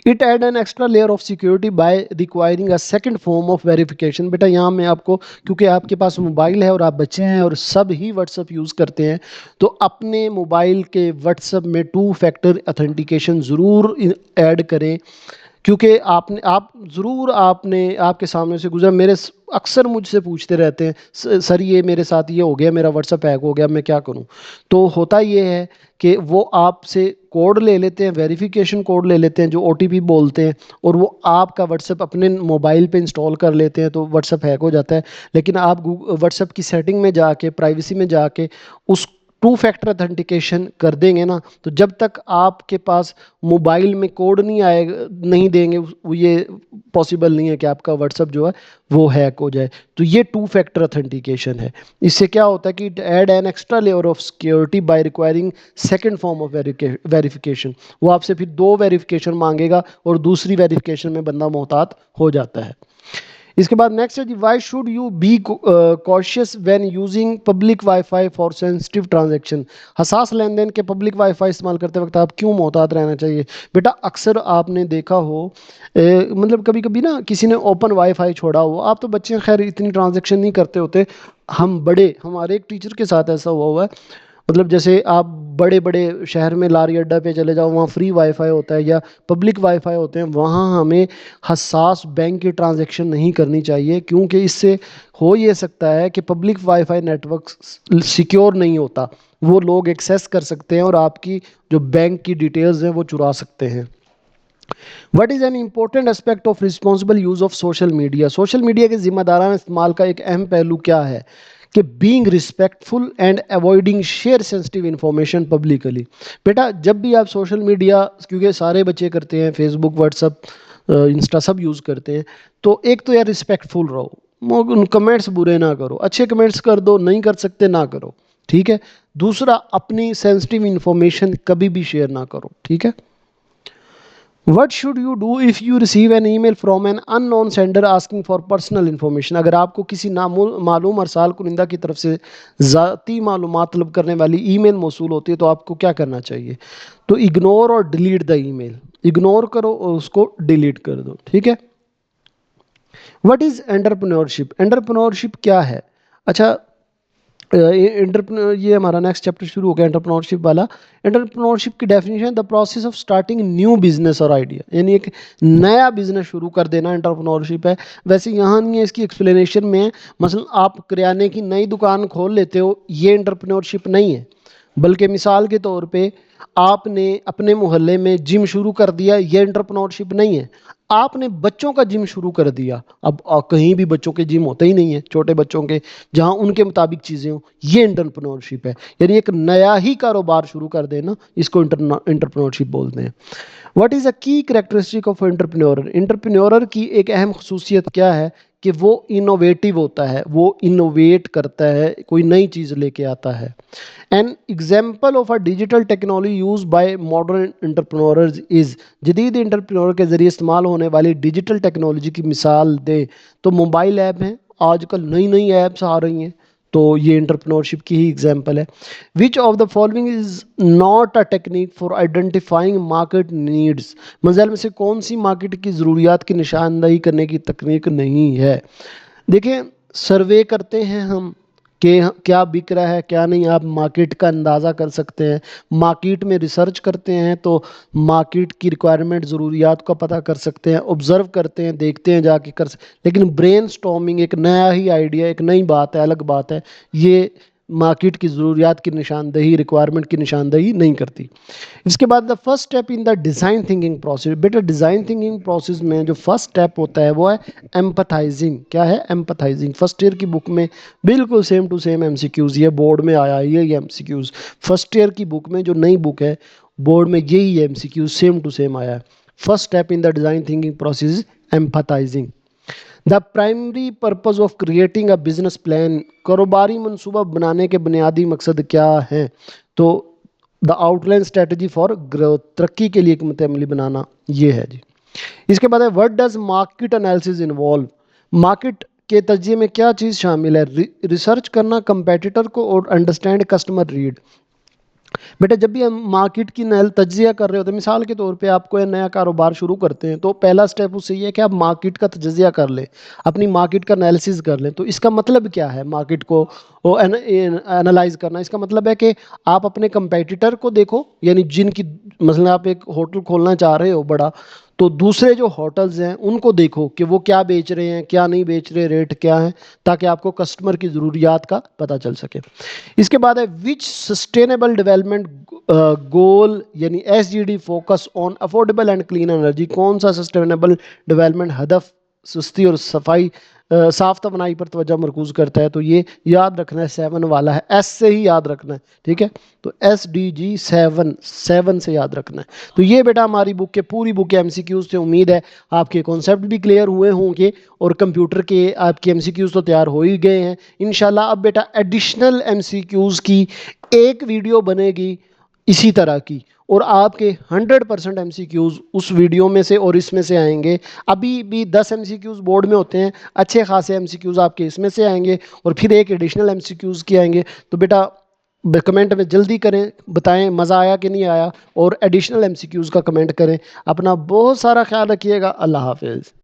it add an extra layer of security by requiring a second form of verification. बेटा यहाँ मैं आपको, क्योंकि आपके पास मोबाइल है और आप बच्चे हैं और सब ही व्हाट्सअप यूज़ करते हैं, तो अपने मोबाइल के व्हाट्सअप में टू फैक्टर ऑथेंटिकेशन ज़रूर ऐड करें। क्योंकि आप ज़रूर, आपने, आपके सामने से गुजरा, अक्सर मुझसे पूछते रहते हैं, सर ये मेरे साथ ये हो गया, मेरा व्हाट्सअप हैक हो गया, मैं क्या करूं। तो होता ये है कि वो आपसे कोड ले लेते हैं, वेरिफिकेशन कोड ले लेते हैं जो ओटीपी बोलते हैं, और वो आपका व्हाट्सअप अपने मोबाइल पे इंस्टॉल कर लेते हैं, तो व्हाट्सअप हैक हो जाता है। लेकिन आप व्हाट्सअप की सेटिंग में जाके, प्राइवेसी में जाके उस टू फैक्टर ऑथेंटिकेशन कर देंगे ना, तो जब तक आपके पास मोबाइल में कोड नहीं आएगा, नहीं देंगे, ये पॉसिबल नहीं है कि आपका व्हाट्सअप जो है वो हैक हो जाए। तो ये टू फैक्टर ऑथेंटिकेशन है। इससे क्या होता है कि it add an extra layer of security by requiring second form of verification. वो आपसे फिर दो वेरिफिकेशन मांगेगा और दूसरी वेरिफिकेशन में बंदा मोहतात हो जाता है। इसके बाद नेक्स्ट है जी, why should you be cautious when using public WiFi for sensitive transaction. हसास लेन देन के पब्लिक वाईफाई इस्तेमाल करते वक्त आप क्यों मोहतात रहना चाहिए। बेटा अक्सर आपने देखा हो, मतलब कभी कभी ना किसी ने ओपन वाईफाई छोड़ा हो, आप तो बच्चे खैर इतनी ट्रांजैक्शन नहीं करते होते, हम बड़े, हमारे एक टीचर के साथ ऐसा हुआ है, मतलब जैसे आप बड़े बड़े शहर में लारी अड्डा पे चले जाओ, वहाँ फ्री वाईफाई होता है या पब्लिक वाईफाई होते हैं, वहाँ हमें हसास बैंक की ट्रांजैक्शन नहीं करनी चाहिए, क्योंकि इससे हो ये सकता है कि पब्लिक वाईफाई नेटवर्क सिक्योर नहीं होता, वो लोग एक्सेस कर सकते हैं और आपकी जो बैंक की डिटेल्स हैं वो चुरा सकते हैं। What is an important aspect of responsible use of social media? Social media के जिम्मेदाराना इस्तेमाल का एक अहम पहलू क्या है कि being respectful and avoiding share sensitive information publicly. बेटा जब भी आप सोशल मीडिया, क्योंकि सारे बच्चे करते हैं, फेसबुक, व्हाट्सअप, इंस्टा सब यूज़ करते हैं, तो एक तो यार रिस्पेक्टफुल रहो, उन कमेंट्स बुरे ना करो, अच्छे कमेंट्स कर दो, नहीं कर सकते ना करो, ठीक है। दूसरा, अपनी सेंसिटिव इन्फॉर्मेशन कभी भी शेयर ना करो, ठीक है। What should you do if you receive an email from an unknown sender asking for personal information? अगर आपको किसी मालूम अरसाल कुनिंदा की तरफ से ज़ाती मालूमात तलब करने वाली ईमेल मौसूल होती है तो आपको क्या करना चाहिए? तो इग्नोर और डिलीट द ईमेल, इग्नोर करो और उसको डिलीट कर दो, ठीक है। What is entrepreneurship? एंटरप्रेन्योरशिप क्या है? अच्छा, एंटरप्रेन्योर, ये हमारा नेक्स्ट चैप्टर शुरू हो गया एंटरप्रेन्योरशिप वाला। एंटरप्रेन्योरशिप की definition, the process of starting new business और आइडिया, यानी एक नया बिजनेस शुरू कर देना एंटरप्रेन्योरशिप है। वैसे यहाँ नहीं है, इसकी एक्सप्लेनेशन में है। मसलन आप किराने की नई दुकान खोल लेते हो, ये एंटरप्रेन्योरशिप नहीं है, बल्कि मिसाल के तौर पे आपने अपने मोहल्ले में जिम शुरू कर दिया, ये एंटरप्रेन्योरशिप नहीं है। आपने बच्चों का जिम शुरू कर दिया, अब कहीं भी बच्चों के जिम होते ही नहीं है, छोटे बच्चों के, जहां उनके मुताबिक चीज़ें हो, ये एंटरप्रेन्योरशिप है। यानी एक नया ही कारोबार शुरू कर देना, इसको एंटरप्रेन्योरशिप बोलते हैं। व्हाट इज़ अ की कैरेक्टरिस्टिक ऑफ एंटरप्रेन्योर? एंटरप्रेन्योर की एक अहम खसूसियत क्या है कि वो इनोवेटिव होता है, वो इनोवेट करता है, कोई नई चीज़ लेके आता है। N example of a digital technology use by modern entrepreneurs is, जदीद एंटरप्रेन्योर के जरिए इस्तेमाल होने वाली डिजिटल टेक्नोलॉजी की मिसाल दे तो मोबाइल ऐप हैं, आजकल नई नई ऐप्स आ रही हैं, तो ये एंटरप्रेन्योरशिप की ही एग्जाम्पल है। Which of the following is not a technique for identifying market needs? मज़ाइल में से कौन सी मार्केट की ज़रूरियात की निशानदही करने की तकनीक नहीं है? देखिए, सर्वे करते हैं हम कि क्या बिक रहा है क्या नहीं, आप मार्केट का अंदाज़ा कर सकते हैं। मार्केट में रिसर्च करते हैं तो मार्केट की रिक्वायरमेंट, ज़रूरियात का पता कर सकते हैं, ऑब्ज़र्व करते हैं, देखते हैं जाके कर लेकिन ब्रेन स्टॉर्मिंग, एक नया ही आइडिया, एक नई बात है, अलग बात है, ये मार्केट की ज़रूरियात की निशानदही, रिक्वायरमेंट की निशानदही नहीं करती। इसके बाद the first step in the design thinking process. बेटा डिज़ाइन थिंकिंग प्रोसेस में जो फर्स्ट स्टेप होता है वो है एम्पथाइजिंग। क्या है? एम्पथाइजिंग। फर्स्ट ईयर की बुक में बिल्कुल सेम टू सेम एमसीक्यूज़, ये बोर्ड में आया है, ये एमसीक्यूज़ फर्स्ट ईयर की बुक में, जो नई बुक है बोर्ड में, यही एमसीक्यूज़ सेम टू सेम आया है। First step in the design thinking process empathising. The primary purpose of creating a business plan, कारोबारी मनसूबा बनाने के बुनियादी मकसद क्या हैं? तो the outline strategy for growth, तरक्की के लिए एक मुतमली बनाना, ये है जी। इसके बाद है what does market analysis involve? Market के तजिए में क्या चीज़ शामिल है? रिसर्च करना कंपेटिटर को और अंडरस्टैंड कस्टमर रीड। बेटा जब भी हम मार्केट की नल तजिया कर रहे होते हैं, मिसाल के तौर पे आप कोई नया कारोबार शुरू करते हैं तो पहला स्टेप उससे ये है कि आप मार्केट का तजिया कर लें, अपनी मार्केट का एनालिसिस कर लें। तो इसका मतलब क्या है मार्केट को एनालाइज करना? इसका मतलब है कि आप अपने कंपेटिटर को देखो, यानी जिनकी, मतलब आप एक होटल खोलना चाह रहे हो बड़ा, तो दूसरे जो होटल्स हैं उनको देखो कि वो क्या बेच रहे हैं, क्या नहीं बेच रहे, रेट क्या है, ताकि आपको कस्टमर की ज़रूरियात का पता चल सके। इसके बाद है विच सस्टेनेबल डेवलपमेंट गोल, यानी SDD focus on affordable and clean energy. कौन सा सस्टेनेबल डेवलपमेंट हदफ सस्ती और सफाई साफ तवानाई पर तवज्जो मरकूज करता है? तो ये याद रखना है, 7 वाला है, एस से ही याद रखना है, ठीक है। तो SDG 7 से याद रखना है। तो ये बेटा हमारी बुक के, पूरी बुक के एमसीक्यूज थे। उम्मीद है आपके कॉन्सेप्ट भी क्लियर हुए होंगे और कंप्यूटर के आपके एमसीक्यूज तो तैयार हो ही गए हैं इंशाल्लाह। अब बेटा एडिशनल एमसीक्यूज की एक वीडियो बनेगी इसी तरह की, और आपके 100% एमसीक्यूज उस वीडियो में से और इसमें से आएंगे। अभी भी 10 एमसीक्यूज बोर्ड में होते हैं, अच्छे खासे एमसीक्यूज आपके इसमें से आएंगे और फिर एक एडिशनल एमसीक्यूज की आएंगे। तो बेटा कमेंट में जल्दी करें, बताएं मज़ा आया कि नहीं आया, और एडिशनल एमसीक्यूज का कमेंट करें। अपना बहुत सारा ख्याल रखिएगा। अल्लाह हाफिज़।